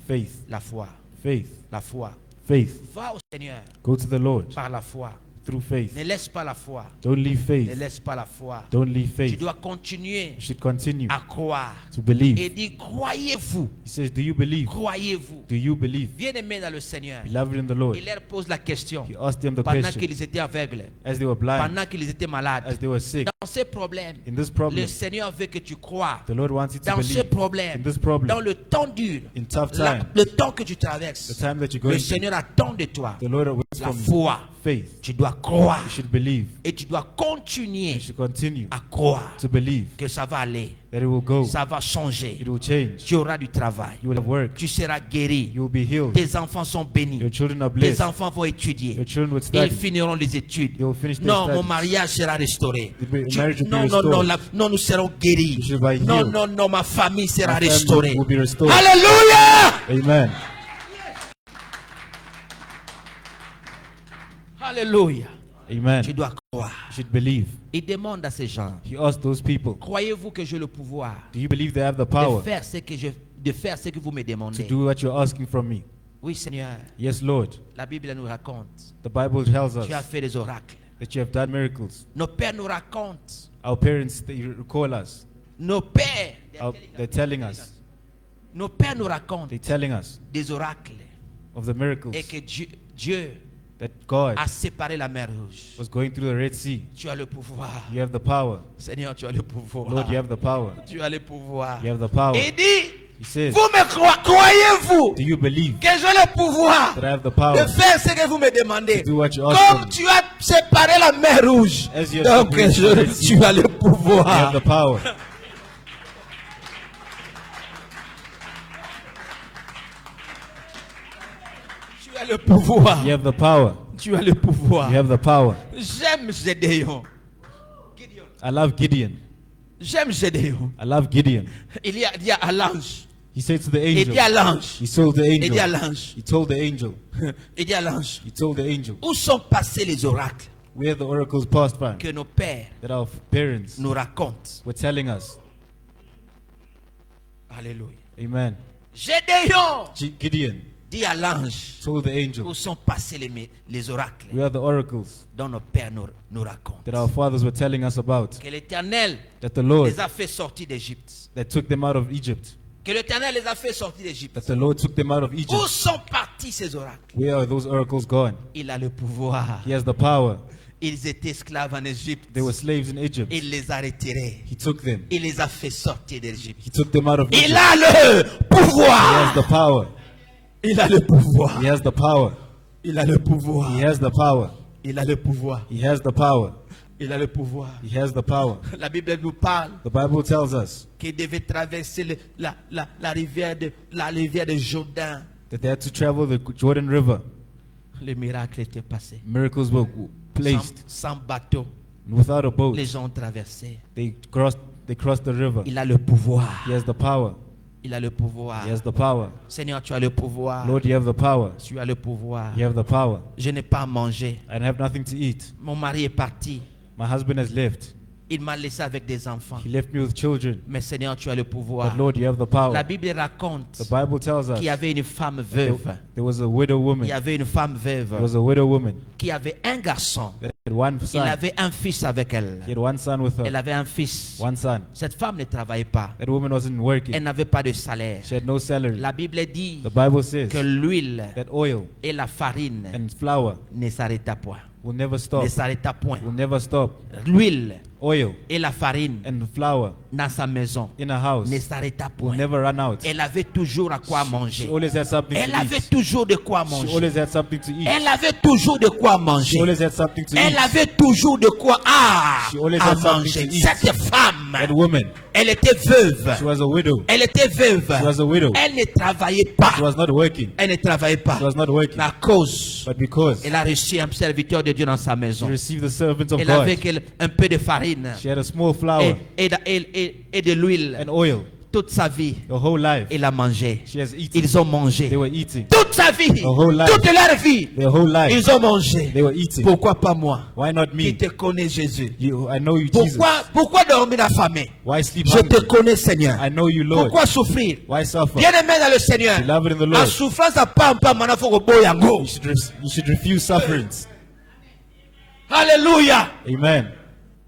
Faith. la foi, Faith. la foi. Faith. Va au Seigneur Go to the Lord par la foi. through faith. Ne laisse pas la foi. Don't leave Ne faith. laisse pas la foi. Don't leave Tu faith. dois continuer You should continue à croire. to believe. Et dire, croyez-vous. He says, do you believe? Croyez-vous. Do you believe? Bien-aimés dans le Seigneur. Beloved in the Lord. Il leur pose la question. He asked them the Pendant question qu'ils étaient aveugles. as they were blind, Pendant qu'ils étaient malades. as they were sick. Dans ces problèmes, In this le problem, Seigneur veut que tu crois. the Lord wants you to Dans ce believe. problème, In this dans problem, le temps dur, in tough time, le temps que tu the traverses, time that you're le going through, Seigneur attend de toi the Lord waits la from you. foi. Faith. Tu dois croire You should believe. et tu dois continuer You should continue à croire to believe que ça va aller, that it will go. ça va changer. It will change. Tu auras du travail, You will have work. tu seras guéri, You will be healed. tes enfants sont bénis, Your children are tes blessed. enfants vont étudier, Your children will ils study. finiront les études. They will finish their Non, mon studies. mariage sera restauré. The marriage will be Non, restored. non, nous serons guéris. You should be Non, healed. non, ma famille sera My family restaurée. will be restored. Alléluia! Amen. Alléluia. Amen. Tu dois croire. You should believe. Il demande à ces gens, He asked those people, croyez-vous que j'ai le pouvoir do you believe they have the de power faire ce que vous me to demandez? do what you're asking from me? Oui, Seigneur. Yes, Lord. La Bible nous raconte. The Bible tells us Tu as fait des oracles. that you have done miracles. Nos pères nous racontent. Our parents, they recall us. Nos pères, They're telling us. nos pères nous racontent They're telling us des oracles of the miracles et que Dieu that God a séparé la mer Rouge. was going through the Red Sea. Tu as le pouvoir. You have the power. Seigneur, tu as le pouvoir. Lord, you have the power. Tu as le pouvoir. You have the power. Et dit, He says, Vous me croyez-vous do you believe que j'ai le pouvoir that I have the de power? faire ce que vous me demandez? To do what you ask Comme of me. tu as séparé la mer rouge, As you have donc separated the Red Sea, tu as le You have pouvoir. the power. Tu as le pouvoir. You have the power. Tu as le pouvoir. You have the power. J'aime Gédéon. I love Gideon. J'aime Gédéon. I love Gideon. Il y a à l'ange. He said to the Il angel. dit à l'ange. He told the Il dit à angel. l'ange. He told the angel. Il dit à l'ange. He told the angel. Où sont passés les oracles Where the oracles passed by que nos pères that our parents nous racontent? were telling us. Alléluia. Amen. Gédéon Gideon dit à l'ange. told the angel. Où sont passés les oracles Where are the oracles dont nos pères nous racontent? that our fathers were telling us about? Que l'Éternel That the Lord les a fait sortir d'Égypte. that took them out of Egypt. Que l'Éternel les a fait sortir d'Égypte. That the Lord took them out of Où Egypt. sont partis ces oracles? Where are those oracles gone? Il a le pouvoir. He has the power. Ils étaient esclaves en Égypte. They were slaves in Egypt. Il les a retirés. He took them. Il les a fait sortir d'Égypte. He took them out of Il Egypt. a le He has pouvoir. the power. Il a le pouvoir. He has the power. Il a le pouvoir. He has the power. Il a le pouvoir. He has the power. Il a le pouvoir. He has the power. La Bible nous parle The Bible tells us qu'il devait traverser la rivière de Jourdain. that they had to travel the Jordan River. Le miracle était passé. Miracles were placed. Sans bateau. Without a boat. Les gens ont traversé. They crossed the river. Il a le pouvoir. He has the power. Il a le pouvoir. He has the power. Seigneur, tu as le pouvoir. Lord, you have the power. Tu as le pouvoir. You have the power. Je n'ai pas à manger. I have nothing to eat. Mon mari est parti. My husband has left. Il m'a laissé avec des enfants. He left me with children. Mais Seigneur, tu as le pouvoir. But Lord, you have the power. La Bible raconte The Bible tells us qu'il y avait une femme veuve. there was a widow woman. Il y avait une femme veuve There was a widow woman qui avait un garçon. that had one Il son. avait un fils avec elle. He had one son with Elle her. avait un fils. One son. Cette femme ne travaillait pas. That woman wasn't Elle working. n'avait pas de salaire. She had no salary. La Bible dit The Bible says que l'huile that oil et la farine and flour ne s'arrêta point. will never stop. Ne s'arrêta point. Will never stop. L'huile Oil et la farine and flour dans sa maison in a house ne s'arrêta will point. never run out. Elle avait toujours à quoi She manger. always had something Elle to avait eat. toujours de quoi She manger. always had something to eat. Elle avait toujours de quoi She manger. always had something to Elle eat. avait toujours de quoi She always à had something manger. to eat. Cette femme, That woman, elle était veuve. she was a widow. Elle était veuve. She was a widow. Elle ne travaillait pas. She was not working. Elle ne travaillait pas. She was not working. Mais à cause, But because elle a reçu un serviteur de Dieu dans sa she maison. received the servant of Elle avait God, un peu de farine she had a small flour et de l'huile. and oil. Toute sa vie, The whole life, elle a mangé. she has eaten. Ils ont mangé. They were eating. Toute sa vie, whole life. toute leur vie, Their whole life, ils ont mangé. they were eating. Pourquoi pas moi Why not qui me? te connais Jésus? I know you, Jesus. Pourquoi dormir affamé? Why sleep Je te hungry? connais Seigneur. I know you, Lord. Pourquoi souffrir? Why suffer? Bien-aimé dans le Seigneur. Beloved in the La Lord, souffrance à pas mana faut que yango. you should refuse sufferings. Alléluia. Amen.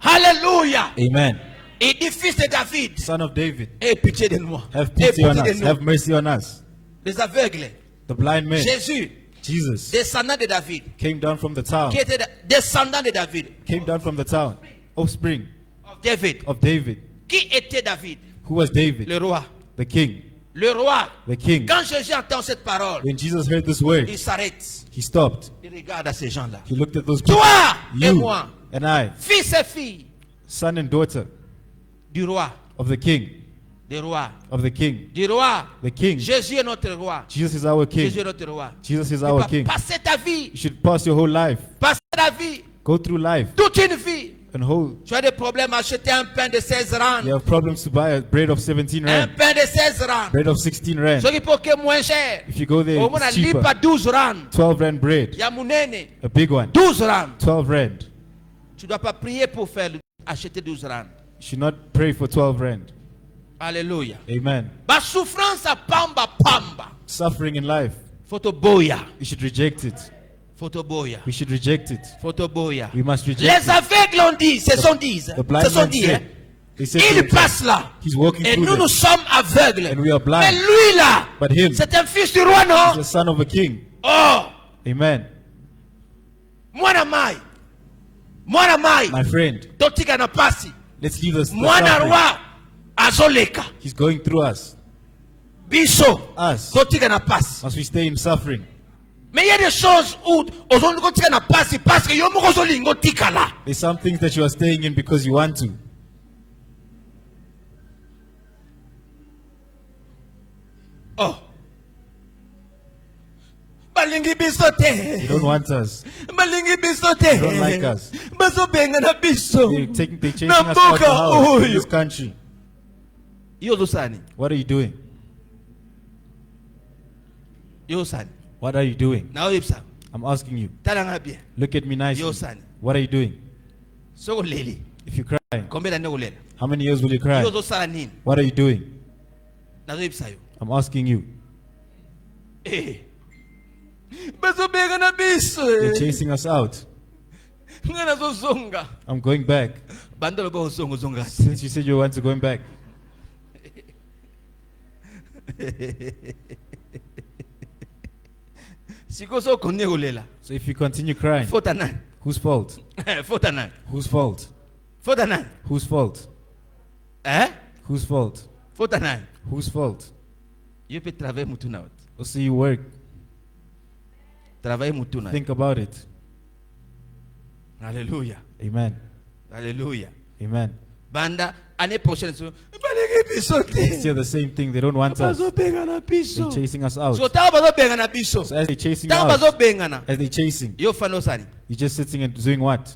Alléluia. Amen. Il dit fils de David, Son of David, aie pitié de moi. have Aie pity on pitié us. de nous. Have mercy on us. Les aveugles. The blind man, Jésus, Jesus, descendant de David, came down from the town. qui était descendant de David, Came down from the town. Offspring of David. of David. Qui était David? Who was David? Le roi. The king. Le roi. The king. Quand Jésus entend cette parole, When Jesus heard this word, il s'arrête. he stopped. Il regarde à ces gens-là. He looked at those people. Toi et You moi, and I, fils et filles son and daughter du roi, of the king. du roi, Of the king. du roi. The king. Jésus est notre roi. Jesus is our Jésus est king. notre roi. Jesus is Tu our vas king. passer ta vie, You should pass your whole life. passer ta vie, Go through life toute une vie. and whole. Tu as des problèmes à acheter un pain de 16 You rand. have problems to buy a bread of 17 Un rand. pain de 16 rand. Bread of 16 rand. Ce qui peut que moins cher. If you go there, Au moins, it's on n'a pas cheaper. 12 rand. 12 rand bread. Ya munene, A big one. 12 rand. 12 rand. Tu ne dois pas prier pour faire acheter 12 rand. You should not pray for 12 rand. Alléluia. Amen. Ba souffrance à pamba pamba. Suffering in life, Photoboya. we should reject it. Photoboya. We should reject it. Photoboya. We must Les reject it. aveugles l'ont dit, se sont dit. The Se blind sont man dit. hein. said, they said to Il himself, passe là. he's walking Et through nous, nous them. sommes aveugles. And we are blind. Mais lui là, But him, c'est un fils du roi, he's non? the son of a king. Oh, Amen. mwana mai. Mwana mai. My friend, Totika na pasi. let's leave this. Mwana roi azoleka. He's going through us. Biso. Us. Totika na passe. Must we stay in suffering? Mais il y a des choses où ozongi kotika na passe parce que yo moko ozolingo tika là. There's some things that you are staying in because you want to. Oh. Balingi biso You te. don't want us. Balingi biso te. You don't like us. Baso benga na biso. They're chasing us out the house, in this country. Yo zosani. What are you doing? Yo sani. What are you doing? Na oyebsa. I'm asking you. Talanga bien. Look at me nicely. Yo sani. What are you doing? Soko leli. If you're crying, Combien d'années ulela? how many years will you cry? Yo zosala nini? What are you doing? Na oyebsa yo. I'm asking you. Eh. Baso benga na biso. They're chasing us out. Ngana zozonga. I'm going back. Bandolo ba uzonga zonga. Since you said you want to go back. Sikoso konne ulela. So if you continue crying, Fota nani? whose fault? Fota nani? Whose fault? Fota nani? Whose fault? Eh? Whose fault? Fota nani? Whose fault? Yo pe travailler mutu na watu. Also you work. Travailler mutu na. Think about it. Alléluia. Amen. Alléluia. Amen. Banda année prochaine so balingi biso te. Still the same thing. They don't want us. Bazo benga na biso. They're chasing us out. So tawo bazo benga na biso. So as they're chasing Tawo out, bazo benga na. as they're chasing, Yo fano sani. you're just sitting and doing what?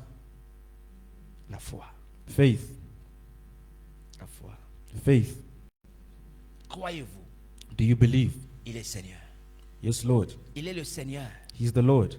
La foi. Faith. La foi. Faith. Croyez-vous, Do you believe? il est Seigneur. Yes, Lord. Il est le Seigneur. He's the Lord.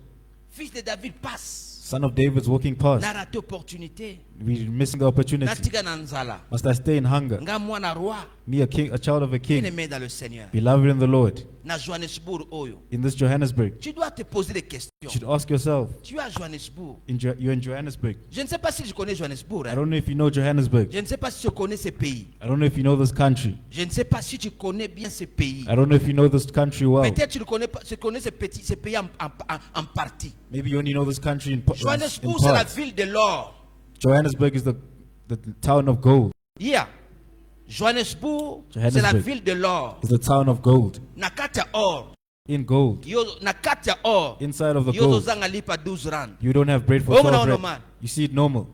Fils de David passe. Son of David's walking past. Na raté opportunité. We're missing the opportunity. Natika na nzala. Must I stay in hunger? Nga mwana roi. Me, a king, a child of a king, Bien-aimé dans le Seigneur. beloved in the Lord. Na Johannesburg oyo. In this Johannesburg, Tu dois te poser des you questions. should ask yourself. Tu es à Johannesburg. You're in Johannesburg. Je ne sais pas si je connais Johannesburg. I Hein. don't know if you know Johannesburg. Je ne sais pas si je connais ce pays. I don't know if you know this country. Je ne sais pas si tu connais bien ce pays. I don't know if you know this country well. Peut-être tu ne connais pas, tu connais ce pays en partie. Maybe you only know this country in Johannesburg, c'est la part. ville de l'or. Johannesburg is the town of gold. Yeah. Johannesburg, c'est la Johannesburg. ville de l'or. It's the town of gold. Nakata or. In gold. Yo nakata or. Inside of the Yo gold. zanga lipa 12 rand. You don't have bread for Oh, 12 no, no, rand. man. You see it normal.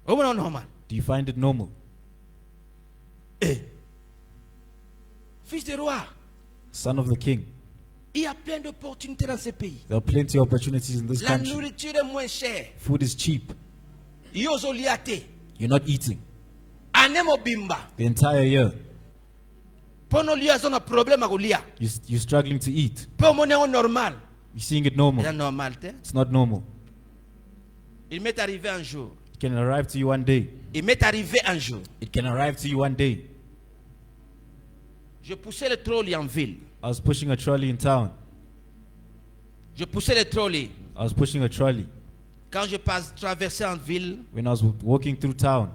Oh non non man. Do you find it normal? Fils de roi. Son of the king. Il y a plein d'opportunités dans ce pays. There are plenty of opportunities in this La country. nourriture est moins chère. Food is cheap. Yo zoliate. You're not eating. Ane mobimba. The entire year, Pono lia zona problème à golia. you're struggling to eat. Peu monnaie en normal. You're seeing it C'est normal. normal, te. It's not normal. Il m'est arrivé un jour. It can arrive to you one day. Il m'est arrivé un jour. It can arrive to you one day. Je poussais le trolley en ville. I was pushing a trolley in town. Je poussais le trolley. I was pushing a trolley. Quand je traversais en ville, When I was walking through town,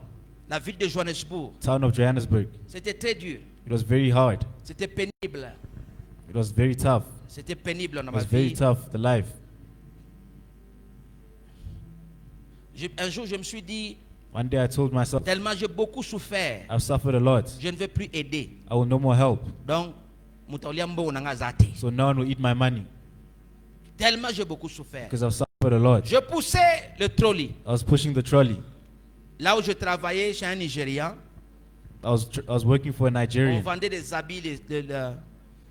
la ville de Johannesburg, town of Johannesburg, c'était très dur. it was very hard. C'était pénible. It was very tough. C'était pénible dans It ma was very vie. tough, the life. Un jour, je me suis dit, One day I told myself, tellement j'ai beaucoup souffert, I've suffered a lot. je ne veux plus aider. I will no more help. Donc, mutaulia mbongo nanga zate. So no one will eat my money Tellement j'ai beaucoup souffert. because I've suffered a lot. Je poussais le trolley. I was pushing the trolley. Là où je travaillais chez un Nigérian, I was working for a on Nigerian. vendait des habits de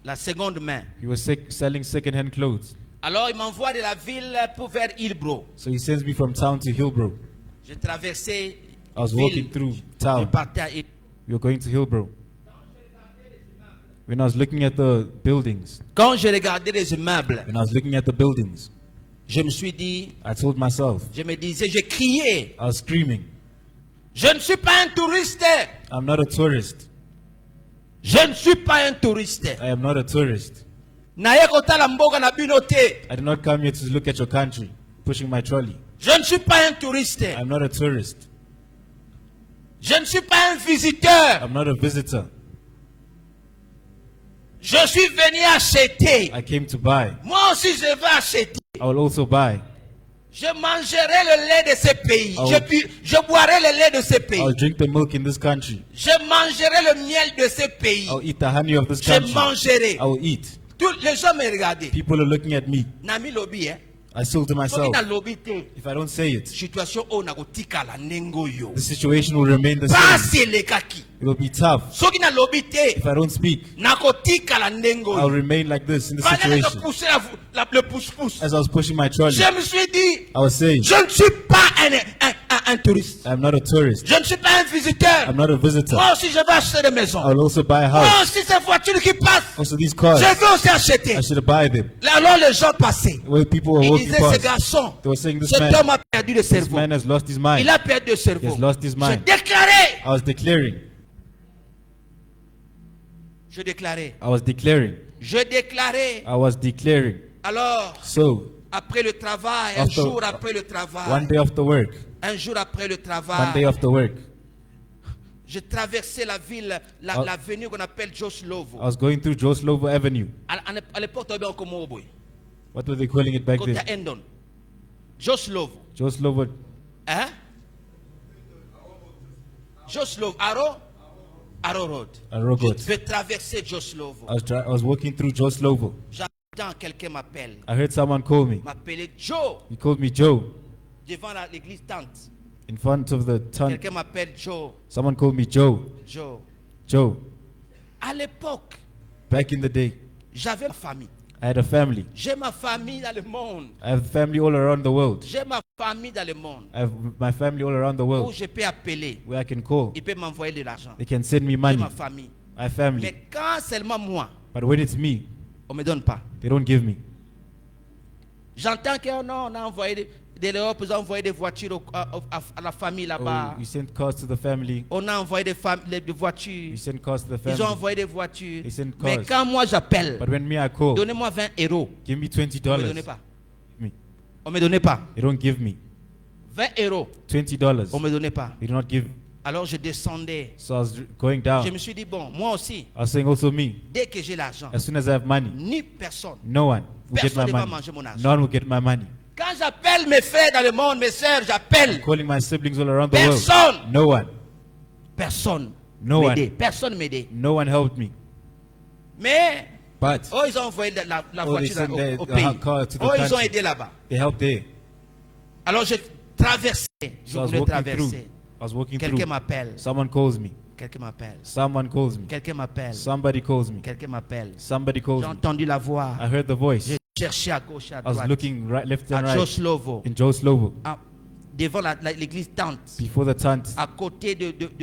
la seconde main. He was selling second-hand clothes. Alors, il m'envoie de la ville pour vers Hillbrow. So he sends me from town to Hillbrow. Je traversais I was ville. walking through Je town. partais à Hillbrow. We were going to Hillbrow. When I was looking at the buildings, Quand je regardais les immeubles, when I was looking at the buildings, je me suis dit, I told myself, je me disais, je criais, I was screaming, je ne suis pas un touriste. I'm not a tourist. Je ne suis pas un touriste. I am not a tourist. Naye kotala mboka na bino te. I did not come here to look at your country, pushing my trolley. Je ne suis pas un touriste. I'm not a tourist. Je ne suis pas un visiteur. I'm not a visitor. Je suis venu acheter. I came to buy. Moi aussi, je vais acheter. I will also buy. Je mangerai le lait de ce pays. Oh. Je boirai le lait de ce pays. I'll drink the milk in this country. Je mangerai le miel de ce pays. I'll eat the honey of this Je country. mangerai. I will eat. Tous les gens me regardent. People are looking at me. Nami lobby, hein. I still to myself, Soki na lobby te. if I don't say it, Situation o na kotika la nengo yo. the situation will remain the same. Pasi lekaki. It will be tough. Soki na lobby te. If I don't speak, Na kotika la nengo I'll yo. remain like this in the Pendant que je situation. poussais le pousse-pousse. As I was pushing my trolley, Je me suis dit, I was saying, je ne suis pas un touriste. I'm not a tourist. Je ne suis pas un visiteur. I'm not a visitor. Moi aussi, je vais acheter des maisons. I will also buy a Moi house. aussi, ces voitures qui passent, Also these cars, je veux aussi acheter. I should buy them. Alors, les gens passaient. Where people were Ils walking disaient, ce past, garçon, they were saying, this cet man, homme a perdu le this cerveau. man has lost his Il mind. a perdu le cerveau. He has lost his Je mind. déclarais. I was declaring, Je déclarais. I was declaring, Je déclarais. I was declaring. Alors, So, après le travail, un After- jour après le one travail, day after work, un jour après le one day travail, after work, je traversais la ville, Ah. l'avenue qu'on appelle Joslovo. I was going through Joslovo Avenue. À l'époque, tu avais encore Moboy. What were they calling it back Côté then? Endon. Joslovo. Joslovo, Hein? Joslovo. Arrow Road. Arrow Road. Je vais traverser Joslovo. I was walking through Joslovo. J'entends quelqu'un m'appelle. I heard someone call me. M'appeler Joe. He called me Joe Devant l'église Tante. in front of the tongue. Quelqu'un m'appelle Joe. Someone called me Joe. Joe. Joe. À l'époque, Back in the day, j'avais ma famille. I had a family. J'ai ma famille dans le monde. I have family all around the world. J'ai ma famille dans le monde. I have my family all around the Où world je peux appeler. where I can call. Il peut m'envoyer de l'argent. They can send me J'ai money. ma famille. I have family. Mais quand seulement moi, But when it's me, on ne me donne pas. they don't give me. J'entends que non, on a envoyé de l'Europe, ils ont envoyé des voitures à la famille là-bas. Oh, you send cars to the family. On a envoyé des voitures. You send cars to the Ils ont family. envoyé des voitures. They send Mais cars. quand moi j'appelle, But when me I call, donnez-moi 20 euros. give me On ne me donnait $20. pas. Me. On ne me donnait pas. They don't give me 20 euros. $20. On ne me donnait pas. They do not give. Alors je descendais. So I was going Je down. me suis dit, bon, moi aussi, I was saying also me. dès que j'ai l'argent, As soon as I have money, ni personne. no one will get Personne my ne va money. manger mon argent. No one will get my money. Quand j'appelle mes frères dans le monde, mes sœurs, j'appelle. Calling my siblings all around the Personne. world. No one. Personne. No one. m'aidait. Personne m'aidait. No one helped me. Mais, But oh, ils ont envoyé la they voiture sent au the pays. car to the Oh, ils ont country. aidé là-bas. They helped there. Alors je traversais. Je So I was voulais walking through. traverser. I was walking Quelqu'un through. m'appelle. Someone calls me. Quelqu'un m'appelle. Someone calls me. Quelqu'un m'appelle. Somebody calls me. Quelqu'un m'appelle. Somebody calls J'ai me. entendu la voix. I heard the voice. J'ai cherché à gauche et à I was droite. looking right, left and À right Joslovo. in Joslovo Devant l'église Tante. before the tent À côté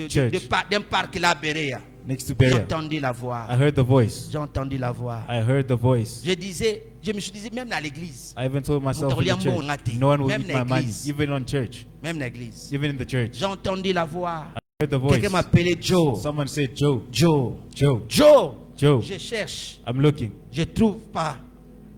Church. d'un parc là, à Berea. next to J'ai Berea. entendu la voix. I heard the voice. J'ai entendu la voix. I heard the voice. Je me suis dit, même dans l'église. I even told myself in the Mutaulia church, mbongati. no one will Même eat my money, l'église. even on church, Même l'église. even in the church. J'ai entendu la voix. I heard the voice. Quelqu'un m'appelait Joe. Someone said, Joe, Joe. Joe, Joe. Joe. Je cherche. I'm looking. Je trouve pas.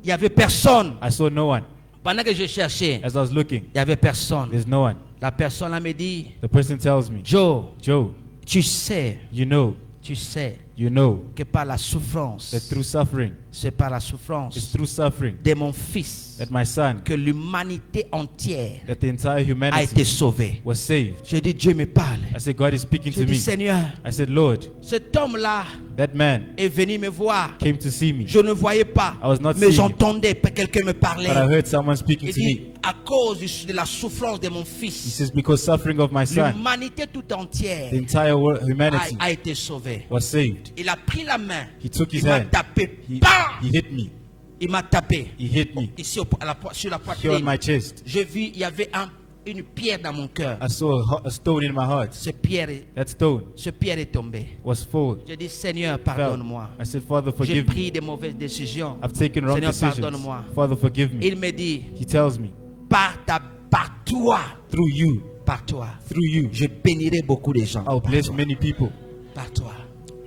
Il n'y avait personne. I saw no one. Pendant que je cherchais, As I was looking, il n'y avait personne. there's no one. La personne là me dit, The person tells me, Joe, Joe, tu sais you know que par la souffrance, that through suffering, c'est par la it's souffrance through suffering de mon fils that my son, que l'humanité entière that the entire a été humanity sauvée. was saved. Je dis, Dieu me parle. I said, God is speaking Je to dis, me. Seigneur, I said, Lord, cet homme-là that man est venu me voir. came to see me, Je ne voyais pas, I was not mais seeing j'entendais quelqu'un me parler. but I heard someone speaking Il to dit, me. à cause de la souffrance de mon He fils, says, because suffering of my son, l'humanité tout entière the entire humanity a été sauvée. was saved. Il a pris la main, He took his il m'a hand, tapé, he bam! hit me, Il m'a tapé he hit me ici sur la here on my poitrine. chest. J'ai vu, il y avait une pierre dans mon cœur. I saw a stone in my heart. Ce pierre est tombé. Was full. J'ai dit, Seigneur, Fell. pardonne-moi. I said, Father, J'ai forgive me. pris des mauvaises décisions. I've taken wrong Seigneur, decisions. pardonne-moi. Father, forgive me. Il me dit, He tells me, par toi, through you, through you, je bénirai beaucoup de gens. I'll bless many people. Par toi,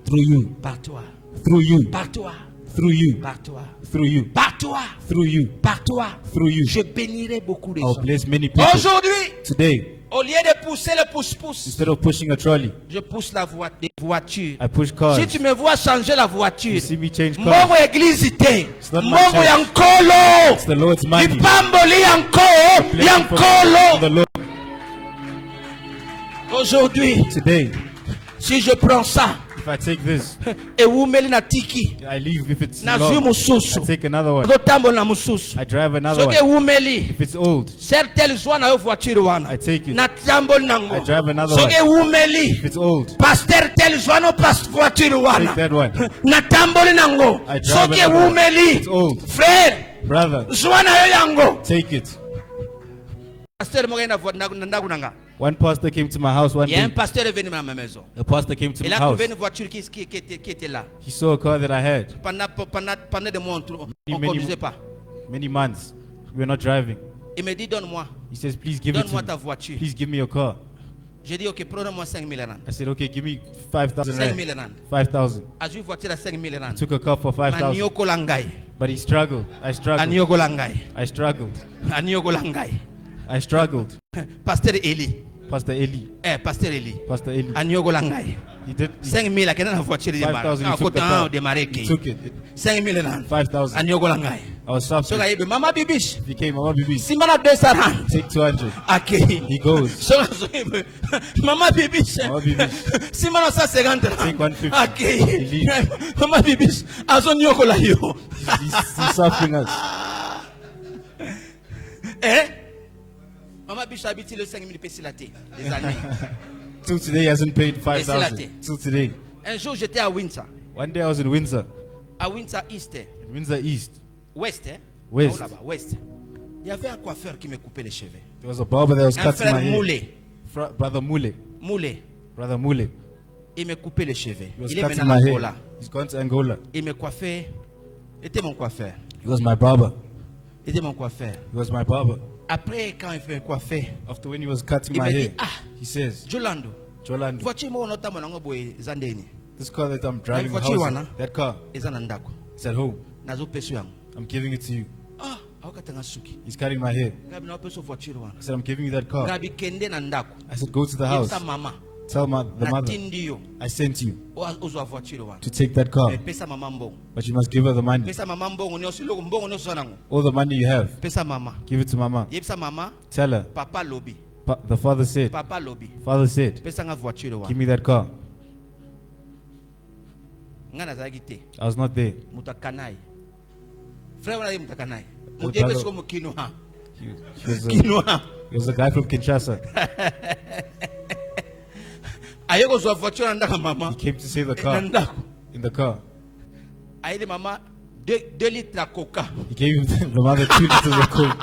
Through you, par toi, through you, par toi, through you, par toi, through you, par toi, through you, par toi. through you. Je bénirai beaucoup de I'll gens. bless many people. Aujourd'hui, Today, Au lieu de pousser le pousse-pousse, Instead of pushing a trolley, je pousse la voiture. I push cars. Si tu me vois changer la voiture, You see me change cars. mbongo église ite, not my mbongo church. yankolo, It's the Lord's money. ipamboli yanko, For the yankolo. Lord. Aujourd'hui, Today, si je prends ça, if I take this, et umeli na tiki, I leave if it's na long. zui mususu, I take another one. zotambo na mususu. I drive another Soke one. umeli, If it's old, certaines zwa na yo voiture wana, I take it. na tambo nango. I drive another Soke umeli, if it's old, pasteur tel zwa no voiture take wana, that one. na tambo nango. I drive Soke another one. umeli, It's old. frère, Brother, zwa na yo yango. take it. Pasteur mo na ndaku nanga. One pastor came to my house one Il y a un day. pasteur est venu dans ma maison. A pastor came to Il my a house. trouvé une voiture qui était là. He saw a car that I had. Pendant des mois, on ne Many- conduisait pas. Many months. We were not driving. Il me dit, donne-moi. He says, please give it Donne-moi to ta me. voiture. Please give me your car. J'ai dit, ok, prends-moi 5 000 rand. I said, okay, give me 5,000 5 000 rand. rand. 5,000. As une voiture à 5 000 rand. Took a car for 5,000. Anioko langai. But he struggled. I struggled. Anioko langai. I struggled. Anioko langai. I struggled. Pasteur Eli. Pastor Eli. Pasteur Eli. Pastor Eli. Anioko langai. He did. 5 000 à la voiture. 5,000. He took the car. He took it. 5 000 rand. 5,000. Anioko langai. I was So suffering. là, Mama Bibish. He came, Mama Bibi. Si mana 200 rand. Take 200. Okay. He goes. So Mama Bibish. Mama Bibish. Si mana 150 Take rand. 150. Okay. He leaves. Mama Bibish. Azo nyoko la yo. He's suffering us. Mama Bibish habite le 5 000 pesilate. Des années. Till today, he hasn't paid It's 5,000. Till today. Un jour, j'étais à Windsor. One day I was in Windsor. À Windsor East. In Windsor East. Ouest, West. Oh, là-bas, Ouest. Il y avait un coiffeur qui me coupait les cheveux. There was a barber that was Un cutting my frère hair. Moulé. Brother Mule. Moulé. Brother Mule. Il me coupait les cheveux. He was Il est cutting maintenant my à hair. Angola. He's gone to Angola. Il me coiffait. Il était mon coiffeur. He was my barber. Il était mon coiffeur. He was my barber. Après, quand il fait coiffer, After when he was cutting il my me hair, dit, ah, he says, Jolando, Jolando, voiture mo nota mo nango boy zandeni. this car that I'm driving, What house, you want, that car, Eza na ndako. it's at home. Nazo peso yango. I'm giving it to you. Ah, awakatanga suki. He's cutting my hair. Ngabi na peso voiture wana. I said, I'm giving you that car. Ngabi kende na ndako. I said, go to the house. Yebisa mama. Tell the Na mother, tindi yo. I sent you Ozo voiture wana. to take that car, Pesa mama mbongo. but you must give her the money. Pesa mama mbongo nyosi loko mbongo nyosi nango. All the money you have, Pesa mama. give it to mama. Yebisa mama. Tell her. Papa lobby. The father said, Papa lobby. Father said, Pesa nga voiture wana. give me that car. Ngana zaki te. I was not there. Mutakanai. Frère wana mutakanai. Oh, Mutebe brother. siko mukino ha. He was a guy from Kinshasa. Ayeko zwa voiture na ndaka mama. He came to save the Na car. ndako. In the car. Aide mama 2 litres à coca. He gave the mother 2 liters of coke.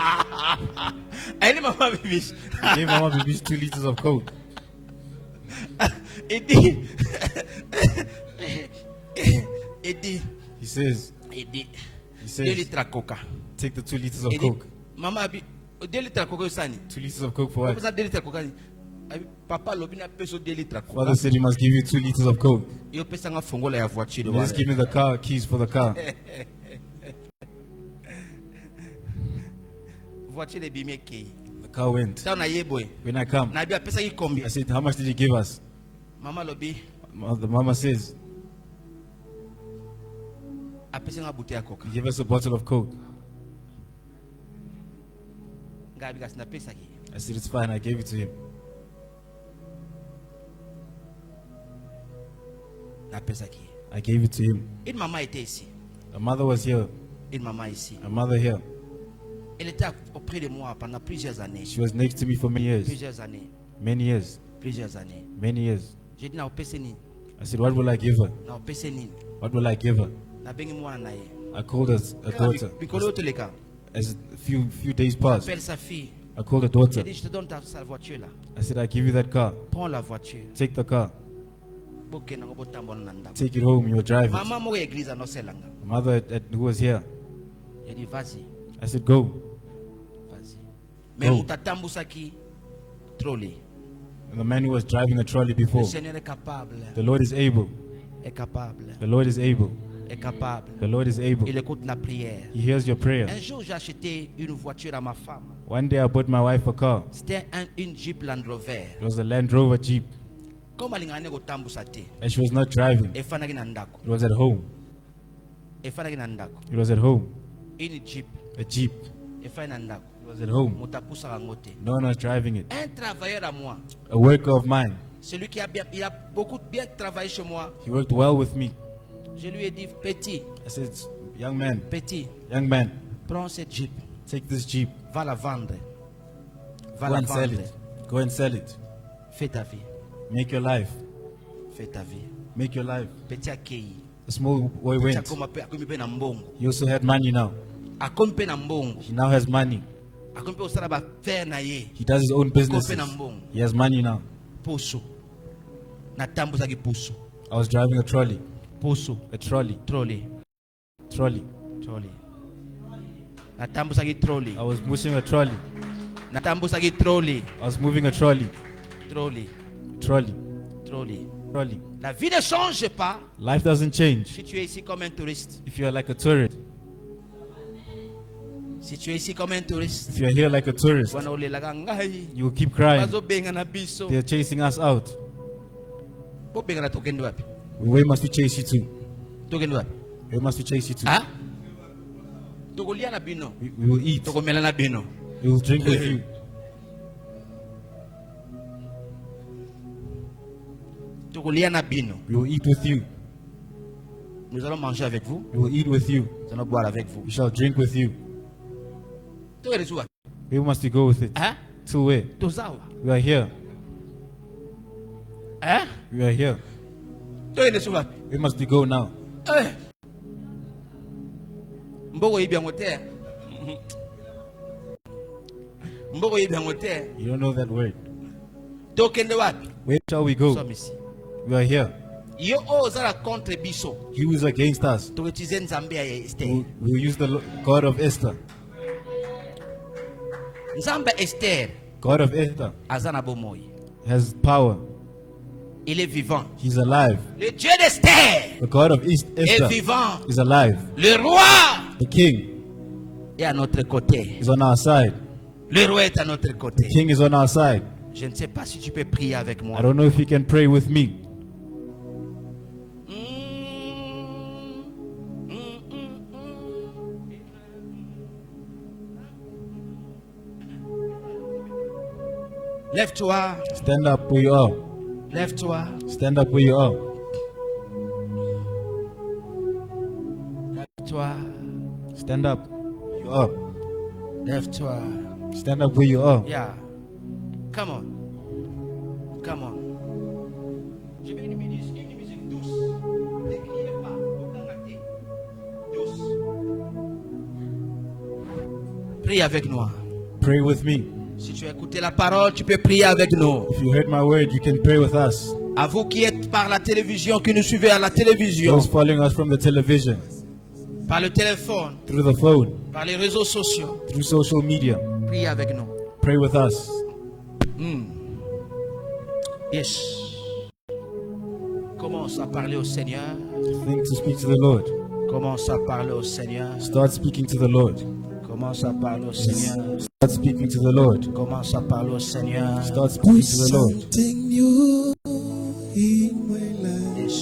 Aide mama bibish. He gave Mama Bibi's 2 liters of coke. Il dit. Il dit. He says, Il dit. he 2 says, litres à coca. take the 2 liters of Il dit. coke. Mama bi 2 litres à coca sani. 2 liters of coke for what? Pesa 2 litres à coca. Papa lobi na peso 2 litres à coca. Father said he must give you 2 liters of coke. Yo pesa nga fongola ya voiture You just give me the car keys for the car. voiture de bimie kei. The car went. Sa na yeboy. When I come, Na bi pesa ki combien? I said, how much did you give us? Mama lobi The mama says, a pesa nga bouteille ya coca. he gave us a bottle of coke. Ngabi kasi na pesa ki. I said, it's fine. I gave it to him. Na pesa ki. I gave it to him. Une maman était ici. A mother was here. Une maman ici. A mother here. Elle était auprès de moi pendant plusieurs années. She was next to me for many years. Plusieurs années. Many years. Plusieurs années. Many years. J'ai dit na opese nini. I said, what will I give her? Na opese nini. What will I give her? Na bengi mwana na ye. I called her a daughter. Bikolo toleka. As a few days passed, Appelle sa fille. I called her daughter. J'ai dit je te donne sa voiture là. I said, I give you that car. Prends la voiture. Take the car. Boke na ngobo tambola na ndako. Take it home. You'll drive it. Maman mo église anoselanga. The mother who was here. J'ai dit vas-y. I said, go. Vas-y. Mais Go. mutatambusaki trolley. And the man who was driving the trolley Le before. Seigneur est capable. The Lord is able. Est capable. The Lord is able. est capable. The Lord is able. Il écoute la prière. He hears your prayer. Un jour, j'ai acheté une voiture à ma femme. One day I bought my wife a car. C'était une Jeep Land Rover. It was a Land Rover Jeep. Comme elle ngane ko tambusa te. And she was not driving. Efanaki na ndako. It was at home. Efanaki na ndako. It was at home. Une Jeep. A Jeep. Efana na ndako. It was at home. Mutapusa kangote. No one was driving it. Un travailleur à moi. A worker of mine. Celui qui a beaucoup bien travaillé chez moi. He worked well with me. Je lui ai dit, petit, I said, young man, prends cette Jeep. take this Jeep. Va la vendre. Va Go la and sell vendre. it. Go and sell it. Fais ta vie. Make your life. Fais ta vie. Make your life. Petit accueilli. The small boy Petit went. akomi pe na mbongo. He also had money now. Akomi pe na mbongo. He now has money. Akomi pe osala ba faire na ye. He does his own businesses. Akomi pe na mbongo. He has money now. Puso. Natambuzaki puso. I was driving a trolley. Puso. A trolley. Trolley. Trolley. Trolley. Natambuzaki trolley. I was pushing a trolley. Natambuzaki trolley. I was moving a trolley. Trolley. Trolley. Trolley. Trolley. La vie ne change pas Life doesn't change si tu es ici comme un touriste. if you are like a tourist. Si tu es ici comme un touriste. If you are here like a tourist, Wana olelaka ngai. you will keep crying. Bazobenga na biso. They are chasing us out. Bobenga na tokende wapi? Where must we chase you to? Tokende wapi? Where must we chase you to? Ah? Tokolia na bino. We will eat. Tokomela na bino. We will drink with you. Tokolia na bino. We will eat with you. Nous allons manger avec vous. We will eat with you. Nous allons boire avec vous. We shall drink with you. Tokende suwa. Where must we go with it? Ah? To where? Tozawa. We are here. Ah? We are here. Tokende suwa. Where must we go now? Eh. Mboko yibi yango te. Mboko yibi yango te. You don't know that word. Tokende wapi? Where shall we go? Somme ici. We are here. Yo ozala contre biso. You is against us. Tokutize nzambe ya Esther. We will use the God of Esther. Nzambe Esther God of Esther azana bomoi. has power. Il est vivant. He's alive. Le Dieu d'Esther The God of est Esther vivant. is alive. Le roi The king est à notre côté. is on our side. Le roi est à notre The côté. king is on our side. Je ne sais pas si tu peux prier avec moi. I don't know if you can pray with me. Lève-toi. Stand up where you are. Lève-toi. Stand up where you are. Lève-toi. Stand up. You are. Lève-toi. Stand up where you are. Yeah. Come on. Come on. Je veux une musique douce. Ne criez pas. Aucun raté. Douce. Prie avec nous. Pray with me. Si tu as écouté la parole, tu peux prier avec nous. If you heard my word, you can pray with us. À vous qui êtes par la télévision, qui nous suivez à la télévision, Those following us from the television, par le téléphone, through the phone, par les réseaux sociaux, through social media, priez avec nous. pray with us. Yes. Commence à parler au Seigneur. Think to speak to the Lord. Commence à parler au Seigneur. Start speaking to the Lord. Commence à parler au Seigneur. Start speaking to the Lord. Commence à parler au Seigneur. Start speaking to the Lord. Something new in my life. Yes.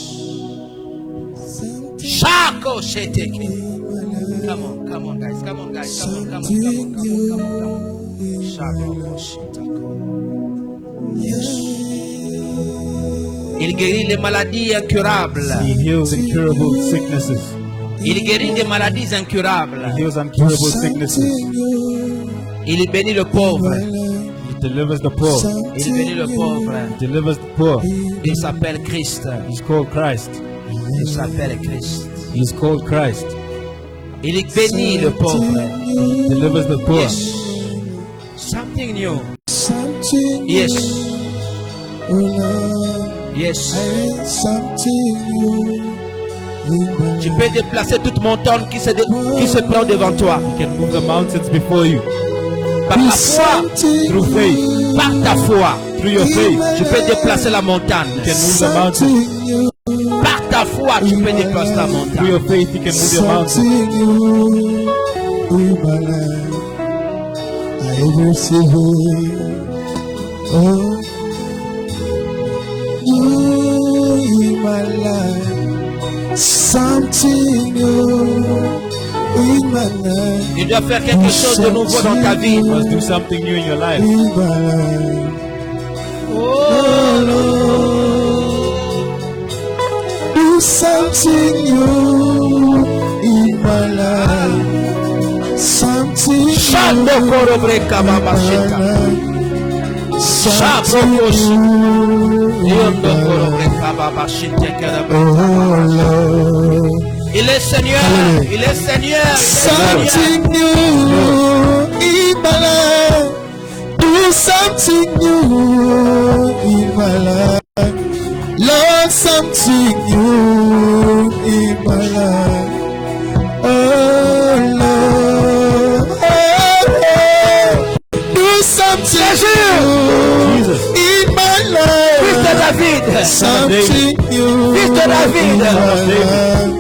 Something Shako Sheteke. in my life. Come on, come on, guys. Come on, guys. Come on, come on, Something come on, come on, come on, come on. new in my Shako life. Sheteke. Yes. Il guérit les maladies incurables. He heals incurable sicknesses. Il guérit des maladies incurables. He heals incurable sicknesses. Something new Il bénit le pauvre. in my life. He delivers the poor. Il bénit le pauvre. He delivers the poor. Il s'appelle Christ. He's called Christ. Il s'appelle Christ. He's called Christ. Il bénit le pauvre. He delivers the poor. Yes. Something new. Something Yes. oh Lord, Yes. and something new in my Tu peux déplacer toute montagne qui se prend devant toi. He can move the mountains before you. Par ta foi. Through faith. Par ta foi. Through your faith. Tu peux déplacer la montagne. You can move the mountains. Something new Par ta ta foi, tu peux déplacer la Through montagne. your faith, you can move your mountain. Something new in my life. I receive it. Oh, new in my life. Something new in my life. Il doit faire quelque chose de nouveau dans ta vie. You must do something new in your life. In my life. Oh, Do something new in my life. Something Shando new korobre kababa in sheta. my life. Something Shabrokos. new Yondo in my korobre life. kababa shete karabre Oh kababa. Lord. Il est Seigneur, il est Seigneur, il est Seigneur. Something new in my life. Do something new in my life. Lord, something new in my life. Oh Lord, do something new Jesus. in my Fils de life. David, Something new Fils de David. in my life.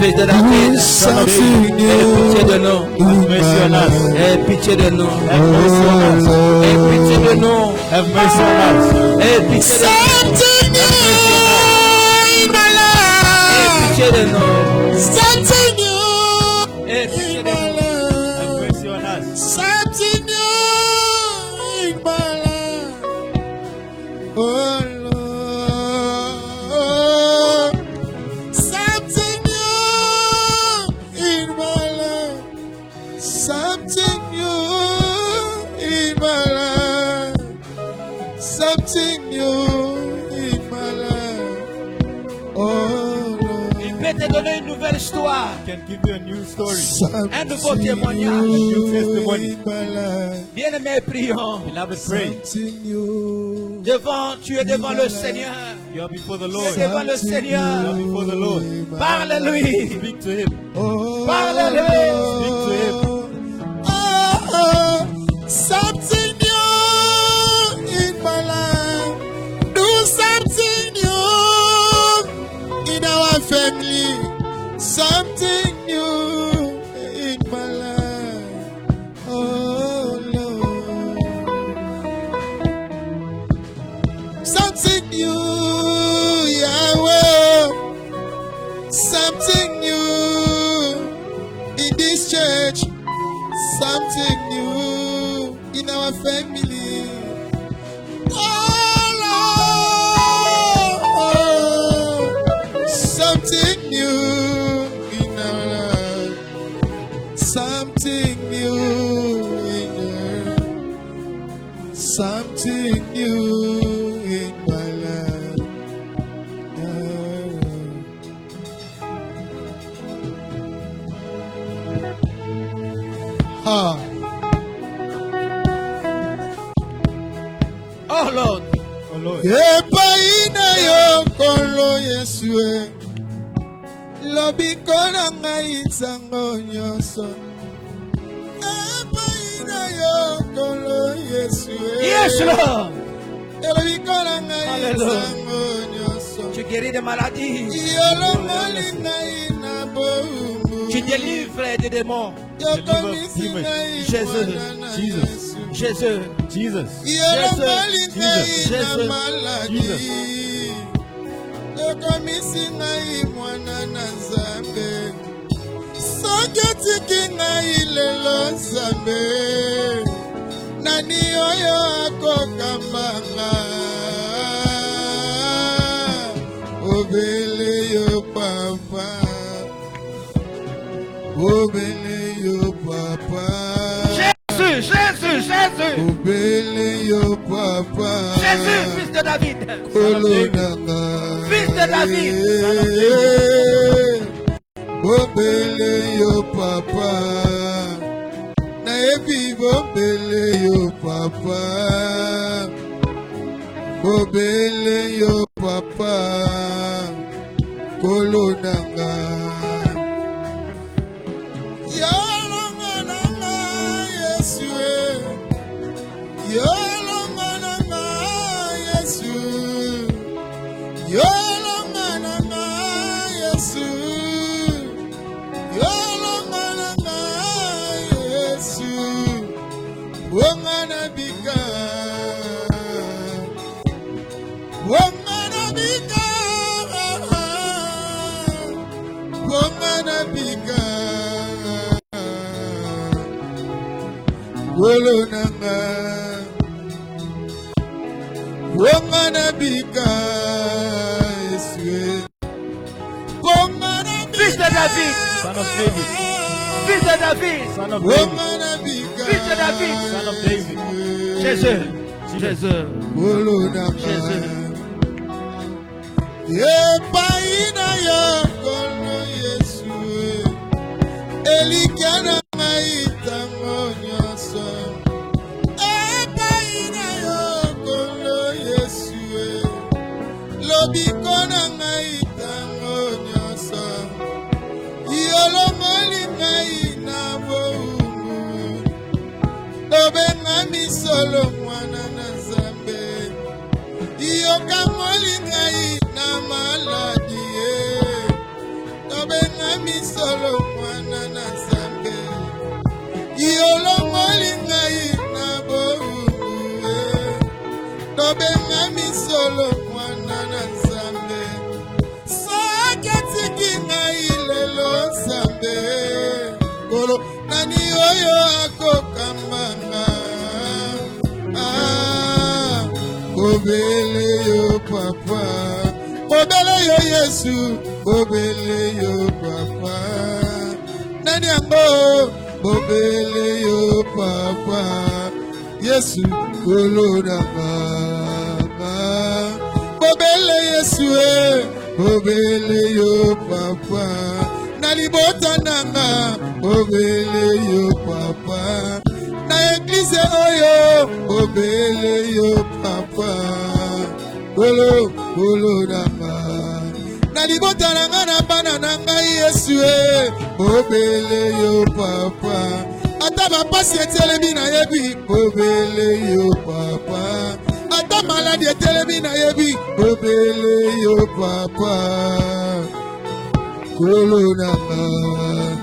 fils de Do David, something aie pitié de new nous, in mercy on my us. life. aie pitié de nous, Have mercy on us. aie pitié de nous, Have mercy on us. aie pitié de nous, Something new in my aie life. pitié de nous, Something new aie pitié in de my nous. life. Have mercy on us. Something new in my life. Oh Lord, something new in my life. Something new in my life. Something new in my life. Oh Lord. Il peut te donner une nouvelle histoire, Can give you a new story. un nouveau témoignage. New testimony. in my life. Bien-aimés, prions. Beloved, pray. Something new. Tu es devant le Seigneur. You are before the Tu Lord. es devant le You Seigneur. are before the Lord. Parle-lui. Speak to Him. Oh, Parle-lui. Speak to Him. oh, something new in my life. Do something new in our family. Something new in my life. Oh Lord. Something new, Yahweh. Something new in this church. Something new in our family. Oh Lord. Something new in our life. Something new in her. Something new in my life. Ah. Oh Lord, Oh Lord. Epaina yo kolo Yesue Lobikona ngai nsango nyonso Epaina yo kolo Yesue yes Lord, Lobikona ngai Hallelujah. nsango nyonso tu guéris des maladies, Yolomoli ngai na boumbu tu délivres des démons. Yokomisi ngai Jesus, mwana na Jesus. Yesu Jésus, Jesus. Yolomoli ngai Jesus. na maladi Jesus. Yokomisi ngai mwana na Nzambe soki otiki ngai lelo Nzambe nani oyo akokambanga obele yo papa obele yo papa Jésus, Jésus, Jésus, obele yo papa Jésus, fils de David, kolonanga fils de David, bombele yo papa nayebi bombele yo papa bombele yo papa kolonanga yolonga nanga Yesu yolonga nanga Yesu yolonga nanga Kolonanga Wongana bika Yesue Wongana Fils de David, Son of David. fils de David, Son of David. Wongana bika fils de David, Son of David. Jésus, Jésus, Kolonanga Jésus. Yepaina ya kono Yesue Elikana maitango nyoso Epaina ya kono Yesue Lobikona maitango nyoso Yolo moli maina boungu Dobenga misolo mwana na Zambe Yoka moli ngai na maladi Dobenga misolo mwana na Zambe Yolo moli ngai na boungu Dobenga misolo mwana na Zambe Sakatiki ngai lelo Zambe Kolo nani oyo akokambanga Obele yo papa Obele yo Yesu Obele yo papa Nani ambo Obele yo papa Yesu Kolona mama Obele Yesu Obele yo papa Nalibota nanga Obele yo papa Na eglise oyo Obele yo papa Kolo Kolo nanga Nalibota nanga na bana nanga Yesu Obele yo papa Ata bapasi etelemi na yebi Obele yo papa Ata maladi etelemi na yebi Obele yo papa Kolo nanga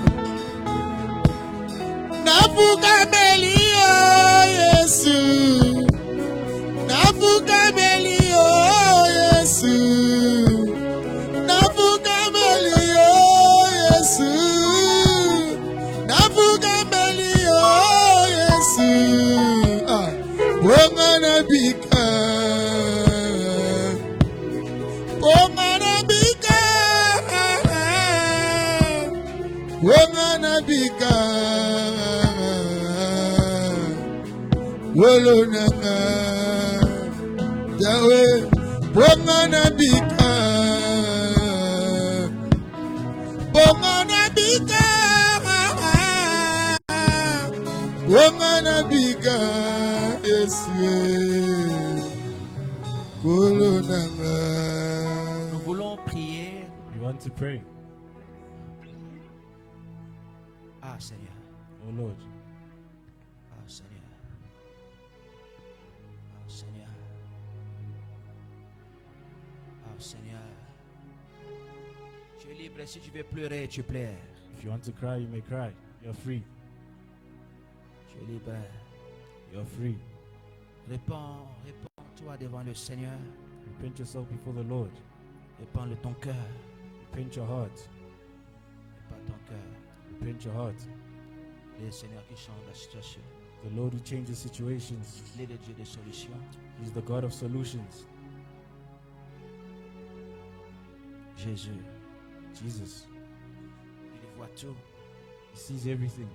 Nafuka belio Yesu Nafuka belio Yesu Nafuka belio Yesu Nafuka belio Yesu Wongana bika Wongana bika Wongana bika Wolonanga Yahweh Wongana bika Wongana bika Wongana bika Yesu Wolonanga Nous voulons prier. We want to pray. Ah Seigneur. Oh Lord. Ah Seigneur. Ah Seigneur. Ah Seigneur. Tu es libre. Si tu veux pleurer, tu pleures. If you want to cry, you may cry. You're free. Tu es libre. You're free. Réponds-toi devant le Seigneur. Repent yourself before the Lord. Répands-le ton cœur. Repent your heart. Répands ton cœur. Repent your heart. Le Seigneur qui change la situation. The Lord who changes situations. Il est le Dieu des solutions. He's the God of solutions. Jésus. Jesus. Il voit tout. He sees everything.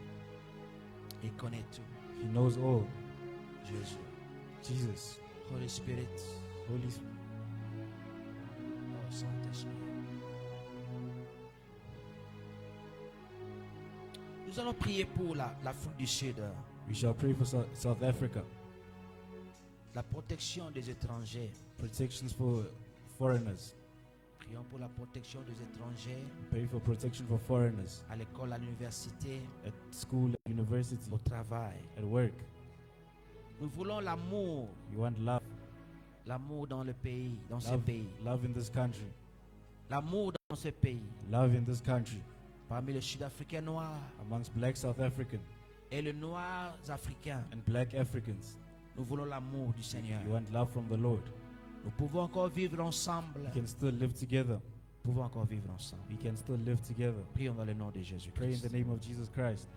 Il connaît tout. He knows all. Jésus. Jesus. Holy Spirit. Holy Spirit. Oh Saint-Esprit. Nous allons prier pour l'Afrique du Sud. We shall pray for South Africa. La protection des étrangers. Protections for foreigners. Prions pour la protection des étrangers Pray for protection for foreigners. à l'école, à l'université, At school, at university, au travail. at work. Nous voulons l'amour. You want love. L'amour dans le pays, dans ce Love, pays. love in this country. L'amour dans ce pays. Love in this country. Parmi les Sud-Africains noirs Amongst black South African et les noirs africains. and black Africans. Nous voulons l'amour du Seigneur. You want love from the Lord. Nous pouvons encore vivre ensemble. We can still live together. Nous pouvons encore vivre ensemble. We can still live together. Prions dans le nom de Pray in Jésus-Christ. the name of Jesus Christ.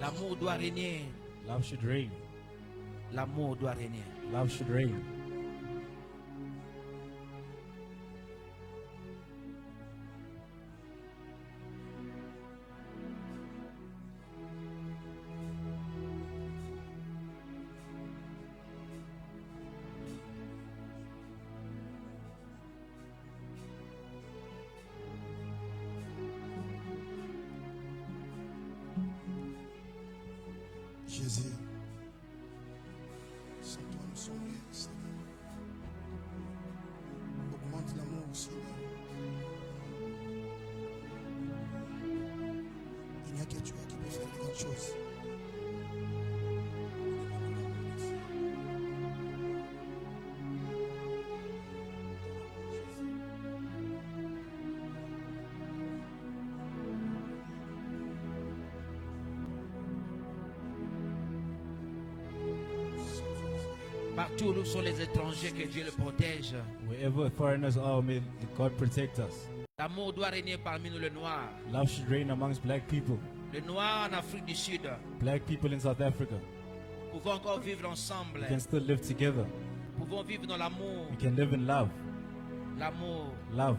L'amour doit régner. Love should reign. L'amour doit régner. Love should reign. Jésus, sans toi nous sommes rien, Seigneur. Augmente l'amour, Seigneur. Il n'y a que toi qui peux faire de grandes choses. Partout où sont les étrangers, que Dieu les protège. Wherever foreigners are, may God protect us. L'amour doit régner parmi nous, le noir. Love should reign amongst black people. Le noir en Afrique du Sud. Black people in South Africa. Nous pouvons encore vivre ensemble. We can still live together. Nous pouvons vivre dans l'amour. We can live in love. L'amour. Love.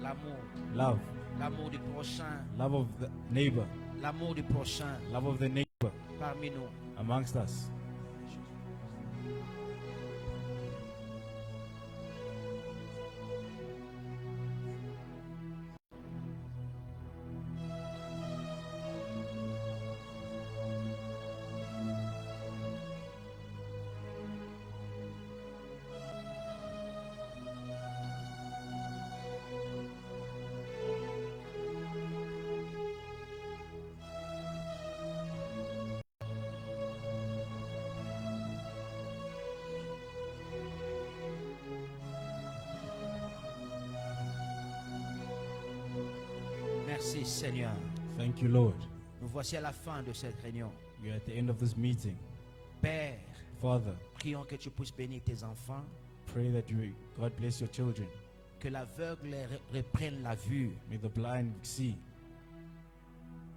L'amour. Love. L'amour du prochain. Love of the neighbor. L'amour du prochain Love of the neighbor parmi nous. amongst us. Merci Seigneur. Thank you, Lord. Nous voici à la fin de cette réunion. We are at the end of this meeting. Père, Father, prions que tu puisses bénir tes enfants, pray that God bless your children. que l'aveugle reprenne la vue, May the blind see.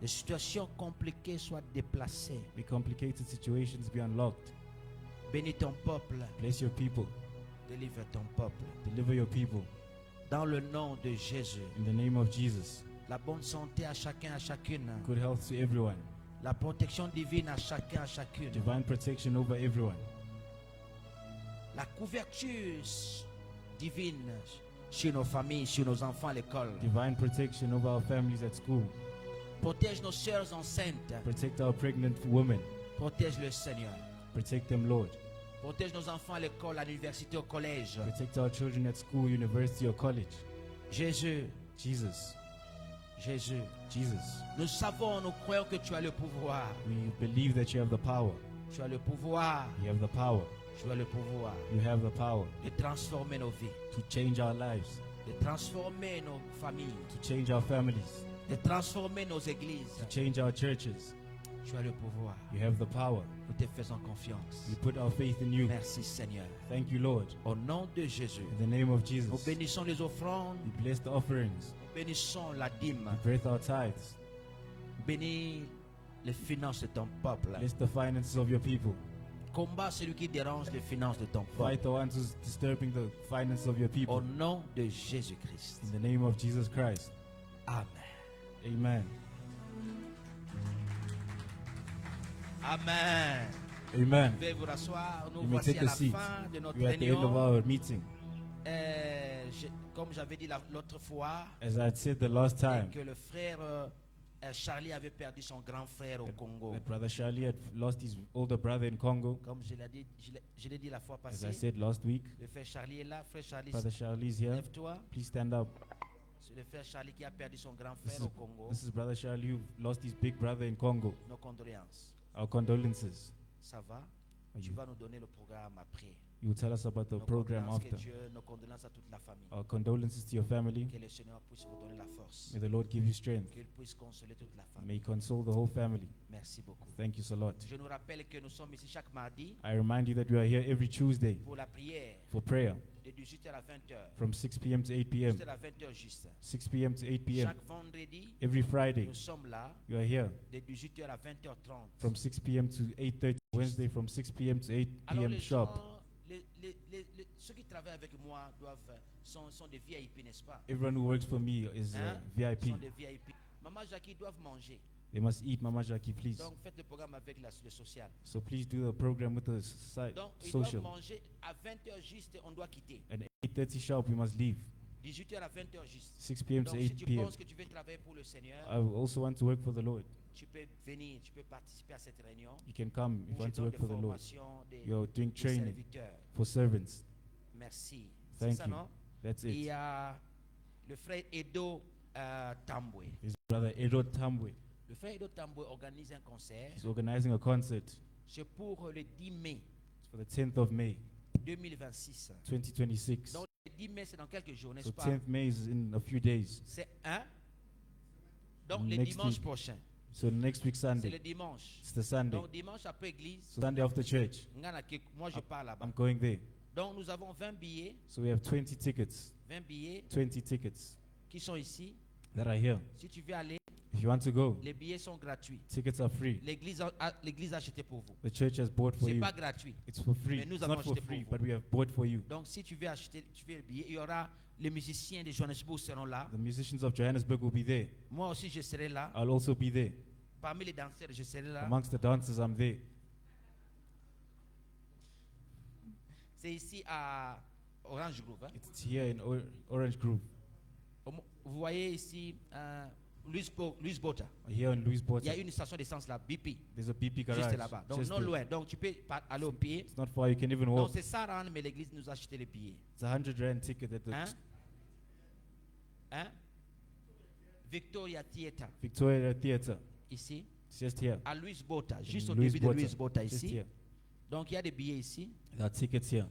les situations compliquées soient déplacées. May complicated situations be unlocked. Bénis ton peuple, Bless your people. délivre ton peuple. Deliver your people. Dans le nom de Jésus, In the name of Jesus. la bonne santé à chacun, à chacune. Good health to everyone. La protection divine à chacun, à chacune. Divine protection over everyone. La couverture divine sur nos familles, sur nos enfants à l'école. Divine protection over our families at school. Protège nos sœurs enceintes. Protect our pregnant women. Protège le Seigneur. Protect them, Lord. Protège nos enfants à l'école, à l'université, au collège. Protect our children at school, university, or college. Jésus, Jesus. Jésus, Jesus. nous savons, nous croyons que tu as le pouvoir. We believe that you have the power. Tu as le pouvoir. You have the power. Tu as le pouvoir You have the power de transformer nos vies, to change our lives, de transformer nos familles, to change our families, de transformer nos églises. to change our churches. Tu as le pouvoir. You have the power. Nous te faisons confiance. We put our faith in you. Merci Seigneur. Thank you, Lord. Au nom de Jésus, In the name of nous Jesus, bénissons les offrandes, we bless the offerings. nous bénissons la dîme, We breathe our tithes. bénis les finances de ton peuple. Bless the finances of your people. Combat celui qui dérange les finances de ton peuple. Fight the ones who's disturbing the finances of your Au people. nom de Jésus-Christ. In the name of Jesus Christ. Amen. Amen. Amen. Amen. Veuillez vous rasseoir. Nous You may voici take à a la seat. fin de notre We are at the end of réunion. our meeting. Comme j'avais dit l'autre fois, As I said the last time, que le frère Charlie avait perdu son grand frère au Congo. that Brother Charlie had lost his older brother in Congo. Comme je l'ai dit la fois As I passée, said last week, le frère Charlie est là. Frère Charlie, Brother Charlie's here. lève-toi. Please stand up. C'est le frère Charlie qui a perdu son grand This frère au Congo. This is Brother Charlie who lost his big brother in Congo. Nos condoléances. Our condolences. Ça va? Tu vas nous donner le programme après. You will tell us about the Nos program condoléances, que after. Dieu, nos condoléances à toute la famille. Our condolences to your family. Que le Seigneur puisse vous donner la force. May the Lord give you strength. Qu'il puisse consoler toute la May famille. He console the whole family. Merci beaucoup. Thank you so lot. Je nous rappelle que nous sommes ici chaque mardi I remind you that we are here every Tuesday pour la prière for prayer de 18h à 20h. from 6 p.m. to 8 p.m. Jusqu'à 20h juste. 6 p.m. to 8 p.m. Chaque vendredi, Every Friday, nous sommes là you are here de 18h à 20h30. from 6 p.m. to 8:30. Wednesday from 6 p.m. to 8 Alors p.m. les sharp. gens, ceux qui travaillent avec moi sont des VIP, n'est-ce pas? Everyone who works for me is Hein? VIP. Sont des VIP. Maman Jackie doivent manger. They must eat, Mama Jackie, please. Donc faites le programme avec le social. So please do the program with the Donc ils doivent social. manger à 20h juste, on doit quitter. At 8:30 sharp, we must leave. 18h à 20h juste. 6 p.m. to Donc si 8 tu p.m. penses que tu veux travailler pour le Seigneur, I also want to work for the Lord. tu peux venir, tu peux participer à cette réunion. You can come if you Où je want to donne work des for the Lord. formations You're doing des training serviteurs. for servants. Merci. C'est Thank ça, you. non? That's Il y it. a le frère Edo Tambwe. His brother Edo Tambwe Le frère Edo Tambwe organise un concert. is organizing a concert. C'est pour le 10 mai It's for the 10th of May, 2026. 2026. Donc le 10 mai, c'est dans quelques jours, n'est-ce So pas? 10th May is in a few days. C'est un. Donc le Next dimanche week. prochain. So next week C'est le Sunday. dimanche. It's the Sunday. Donc dimanche après église, So Sunday after church, moi je pars là-bas. I'm going there. Donc nous avons 20 billets, So we have 20 tickets. 20 billets 20 tickets qui sont ici. that are here. Si tu veux aller, If you want to go, les billets sont gratuits. tickets are free. L'église a acheté pour vous. The church has bought for C'est you. pas gratuit. It's for free. Mais nous It's avons not for acheté free, pour vous. but we have bought for you. Donc si tu veux acheter, tu veux le billet, il y aura les musiciens de Johannesburg seront là. The musicians of Johannesburg will be there. Moi aussi je serai là. I'll also be there. Parmi les danseurs, je serai là. Amongst the dancers, I'm there. C'est ici à Orange Grove. Hein. It's here in Orange Grove. Vous voyez ici Louis Bota. Here in Louis Il y a Bota. une station d'essence là, BP, There's a BP garage. juste là-bas. Donc just non there. loin. Donc tu peux aller au pied. It's not far. You can even Donc walk. c'est ça, Rand, mais l'église nous a acheté les billets. It's a 100 rand ticket at the Hein? Hein? Victoria Theatre, Victoria Theatre. ici. It's just here. À Louis Bota, juste au Louis début de Bota. Louis Bota, Just ici. here. Donc il y a des billets ici. There are tickets here.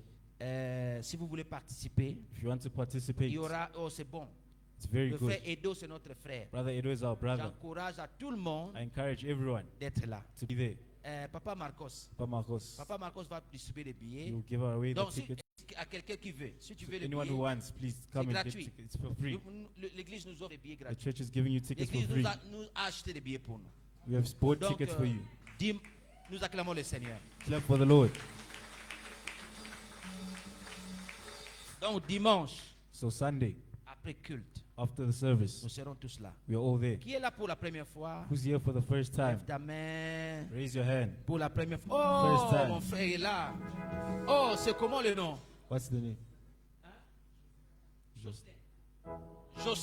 Si vous voulez participer, If you want to il participate, y aura. Oh, c'est bon. it's very Le good. frère Edo, c'est notre frère. Brother Edo is our brother. J'encourage à tout le monde I encourage everyone d'être là. to be there. Papa Marcos. Papa Marcos, Papa Marcos va distribuer les billets. you will give away the Donc, si tickets. à quelqu'un qui veut, si tu veux le Anyone who billet, wants, please come and get gratuit. tickets. It's for free. l'église nous offre des billets The gratuits. church is giving you tickets for L'église free. nous a acheté des billets pour nous. We have bought Donc, tickets for you. nous acclamons le Seigneur. Clap for the Lord. Donc, dimanche, So Sunday, après culte, after the service, nous serons tous là. we are all there. Qui est là pour la première fois? Who's here for the first time? Lève ta main. Raise your hand. Pour la première fois. First Oh, time. mon frère est là. Oh, c'est comment le nom? What's the name?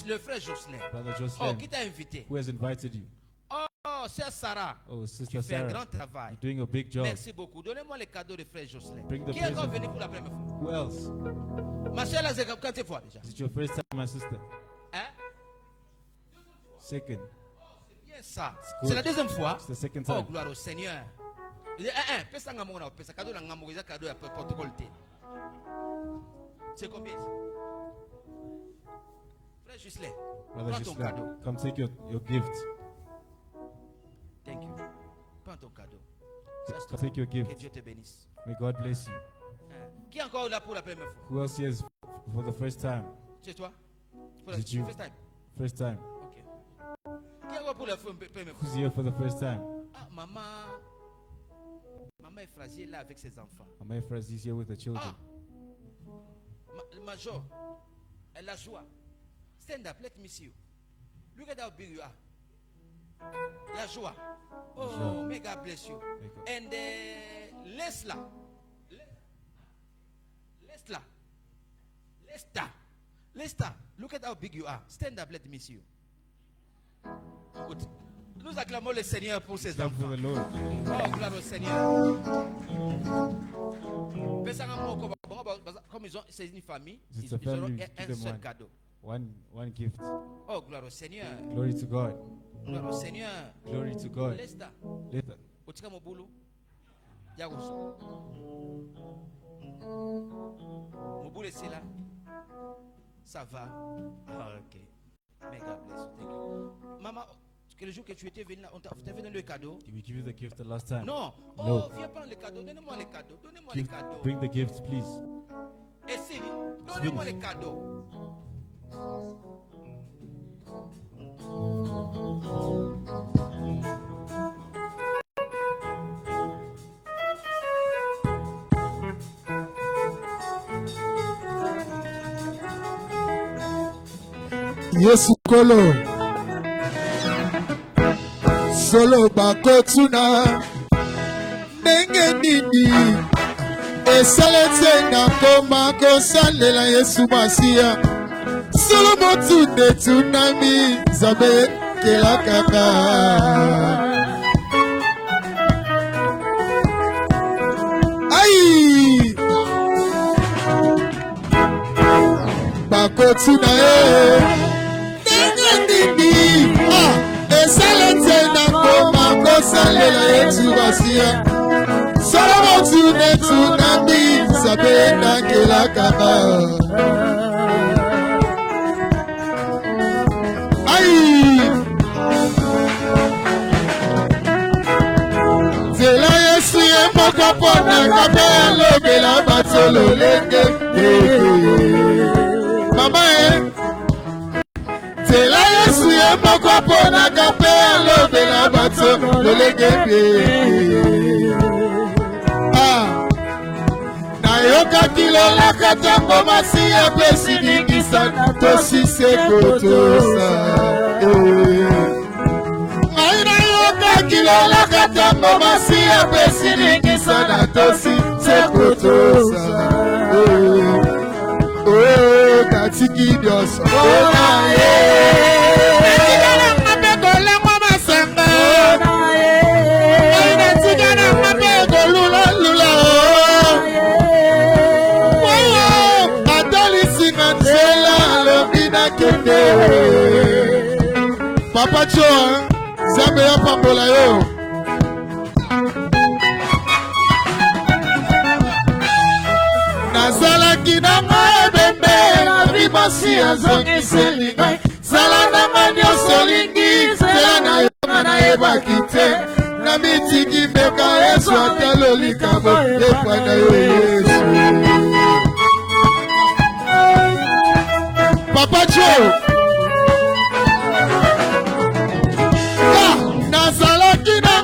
Le frère Jocelyn. Brother Oh, Jocelyn. qui t'a invité? Who has invited you? Oh, c'est Sarah. Oh, Tu Sister fais un Sarah. grand travail. You're doing a big job. Merci beaucoup. Donnez-moi les cadeaux de frère Jocelyn. Bring the Qui est encore present. venu pour la première fois? Who else? Ma soeur, là, c'est quand tu fois déjà? Is it your first time, my sister? Hein? Second. C'est bien ça. good. C'est la deuxième fois. It's the second Oh, time. gloire au Seigneur. Pesa ngamo na pesa cadeau na ngamo za cadeau ya protocole té. C'est combien? Frère Jocelyn, Brother prends ton cadeau. Jocelyn, come take your gift. Thank you. Prends ton cadeau. Ça, c'est Come take your que gift. Dieu te bénisse. May God bless you. Hein? Qui est encore là pour la première fois? Who else here is for the first time? C'est toi? Pour C'est you. first time. First time. Ok. Qui est encore pour la première fois? Who's here for the first time? Ah, maman. Maman est fragile là avec ses enfants. Amay Fraz is here with the children. Ah, Major, elle a joie. Stand up, let me see you. Look at how big you are. La joie. Oh, Joie. may God bless you. May God- And Lesla. Lesta, look at how big you are. Stand up, let me see you. Good. Nous acclamons le Seigneur pour ses Clap for enfants. the Lord. Oh, gloire au Seigneur. Comme c'est une famille, It's ils a family, auront give un them seul one. cadeau. One gift. Oh, gloire au Seigneur. Glory to God. Gloire au Seigneur. Glory to God. Lesta, Later. otika mobulu. Yagoso. Moboule c'est là. Ça va. Ah, ok. May God bless you. Thank you. Maman, le jour que tu étais venu là, on t'a donné le cadeau? Did we give you the gift the last time? Non. Oh, No. viens prendre le cadeau. Donnez-moi le cadeau. Donnez-moi le Give, cadeau. bring the gift, please. Et si, donnez-moi le cadeau. Yesu kolo solo bakotuna ndenge nini esalete na koma kosalela Yesu Masiya solo motunde tunami Nzambe kelakaka ai bakotuna esalete na koma kosalela Yesu Masiya solo motunde tunami Nzambe kelakaka Zela Yesu ye moko pona kape alobela batolo lenge Mama Zela Yesu ye moko pona kape alobela batolo lenge Nayoka kilola katango Masiya pesi ningisa tosi sekotosa Kilola katango Masiya pesi ningisa na tosi sekotosa katiki dioso Natikana mapeko lengwa masanga Natikana mapeko lula lula Atolisi na nzela lobina kende Papa Joe Nzambe ya pambola yo Nazalaki na ebembe na ribasi azongiseli ngai Zala na nyonso lingi zela na yo nayebaki te Na mitiki mbeka Yesu atelo likambo epa na yo Yesu Papa Joe Nazalaki na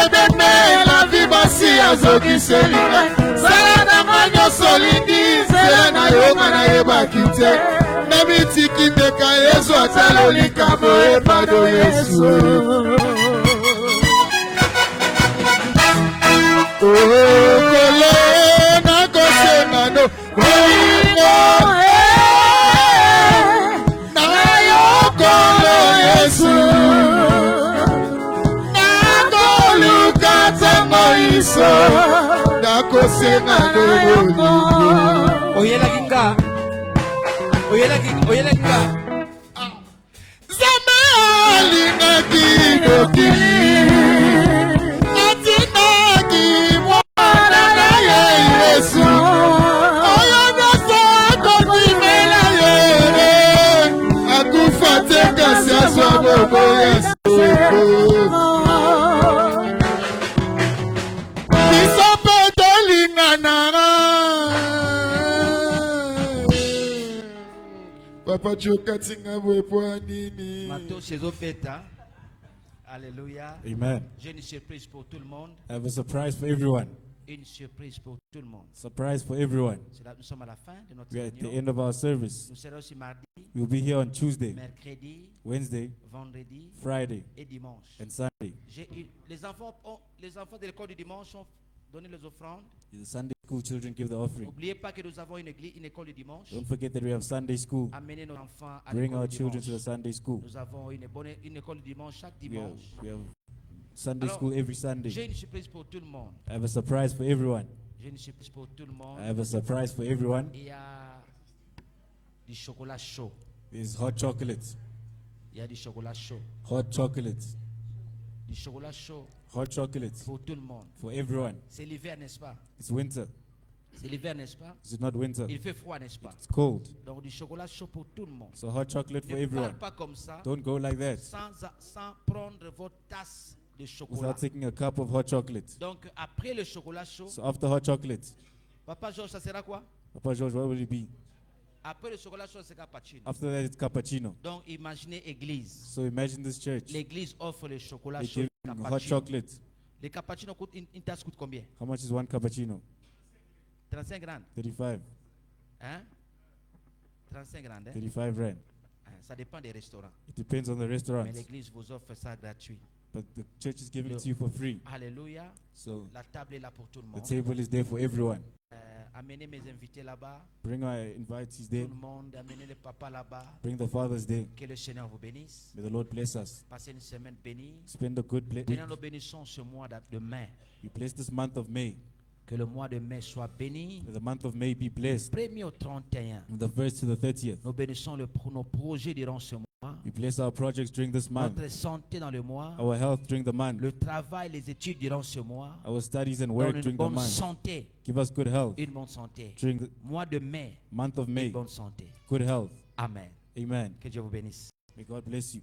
ebembe na ribasi azongiseli ngai Zala na nyonso lingi zela na yo nayebaki te Na mitiki mbeka Yesu atelo likambo epa na Yesu Kolo na kosenga no koingo Na yo kolo Yesu Na koluka tango iso Na kosenga no Oyela kinga. Zama alingaki doki Atinaki mwana na Yesu Oyo nasa kotimela yere Akufa teka siaswa bobo Yesu Bisope tolingana Papa Joe tinga bwepo nini Mato chez Opeta. Alléluia. Amen. J'ai une surprise pour tout le monde. I have a surprise for everyone. Une surprise pour tout le monde. Surprise for everyone. C'est là, nous sommes à la fin de notre We are at the réunion. end of our service. Nous serons aussi mardi, We'll be here on Tuesday, mercredi, Wednesday, vendredi Friday, et dimanche. and Sunday. Les enfants de l'école du dimanche ont donné les offrandes. The Sunday school children give the offering. N'oubliez pas que nous avons une école du dimanche. Don't forget that we have Sunday school. Amenez nos enfants à Bring l'école our du children to the dimanche. Sunday school. Nous avons une école du dimanche chaque We dimanche. have Sunday Alors, school every Sunday. J'ai une surprise pour tout le monde. I have a surprise for everyone. J'ai une surprise pour tout le monde. I have a surprise for everyone. Il y a du chocolat chaud. There's hot chocolate. Il y a du chocolat chaud. Hot chocolate. Du chocolat chaud. Hot chocolate pour tout le monde. for everyone. C'est l'hiver, n'est-ce pas? It's winter. C'est l'hiver, n'est-ce pas? Is it not winter? Il fait froid, n'est-ce pas? It's cold. Donc du chocolat chaud pour tout le monde. So hot chocolate for Ne parle everyone. pas comme ça Don't go like that sans prendre votre tasse de chocolat. without taking a cup of hot chocolate. Donc après le chocolat chaud, So after hot chocolate, Papa Georges, ça sera quoi? Papa George, what will it be? Après le chocolat chaud, c'est cappuccino. After that, it's cappuccino. Donc imaginez église. So imagine this church. L'église offre le chocolat They chaud. give le hot cappuccino. chocolate. Les cappuccinos coûtent, une tasse coûte combien? How much is one cappuccino? 35 rand. 35. Hein? 35 rand. Hein? 35 rand. Hein, ça dépend des restaurants. It depends on the Mais restaurant. l'église vous offre ça gratuit. But the church is giving it to you for free. Alléluia. So La table est là pour tout le the monde. table is there for everyone. Amenez mes invités là-bas. Bring our invitees Tout there. le monde, amenez les papas là-bas. Bring the fathers there. Que le Seigneur vous bénisse. May the Lord bless us. Passez une semaine bénie. Spend a good week. Seigneur, nous bénissons ce mois de mai. We bless this month of May. Que le mois de mai soit béni. May the month of May be blessed. Premier au 31. From the 1st to the 30th. Nous bénissons nos projets durant ce mois. We bless our projects during this month. Notre santé dans le mois. Our health during the month. Le travail, les études durant ce mois. Our studies and Donne work une during the bonne month. santé. Give us good health Une bonne santé. during the Mois de mai. month of Une May. bonne santé. Good health. Amen. Amen. Que Dieu vous bénisse. May God bless you.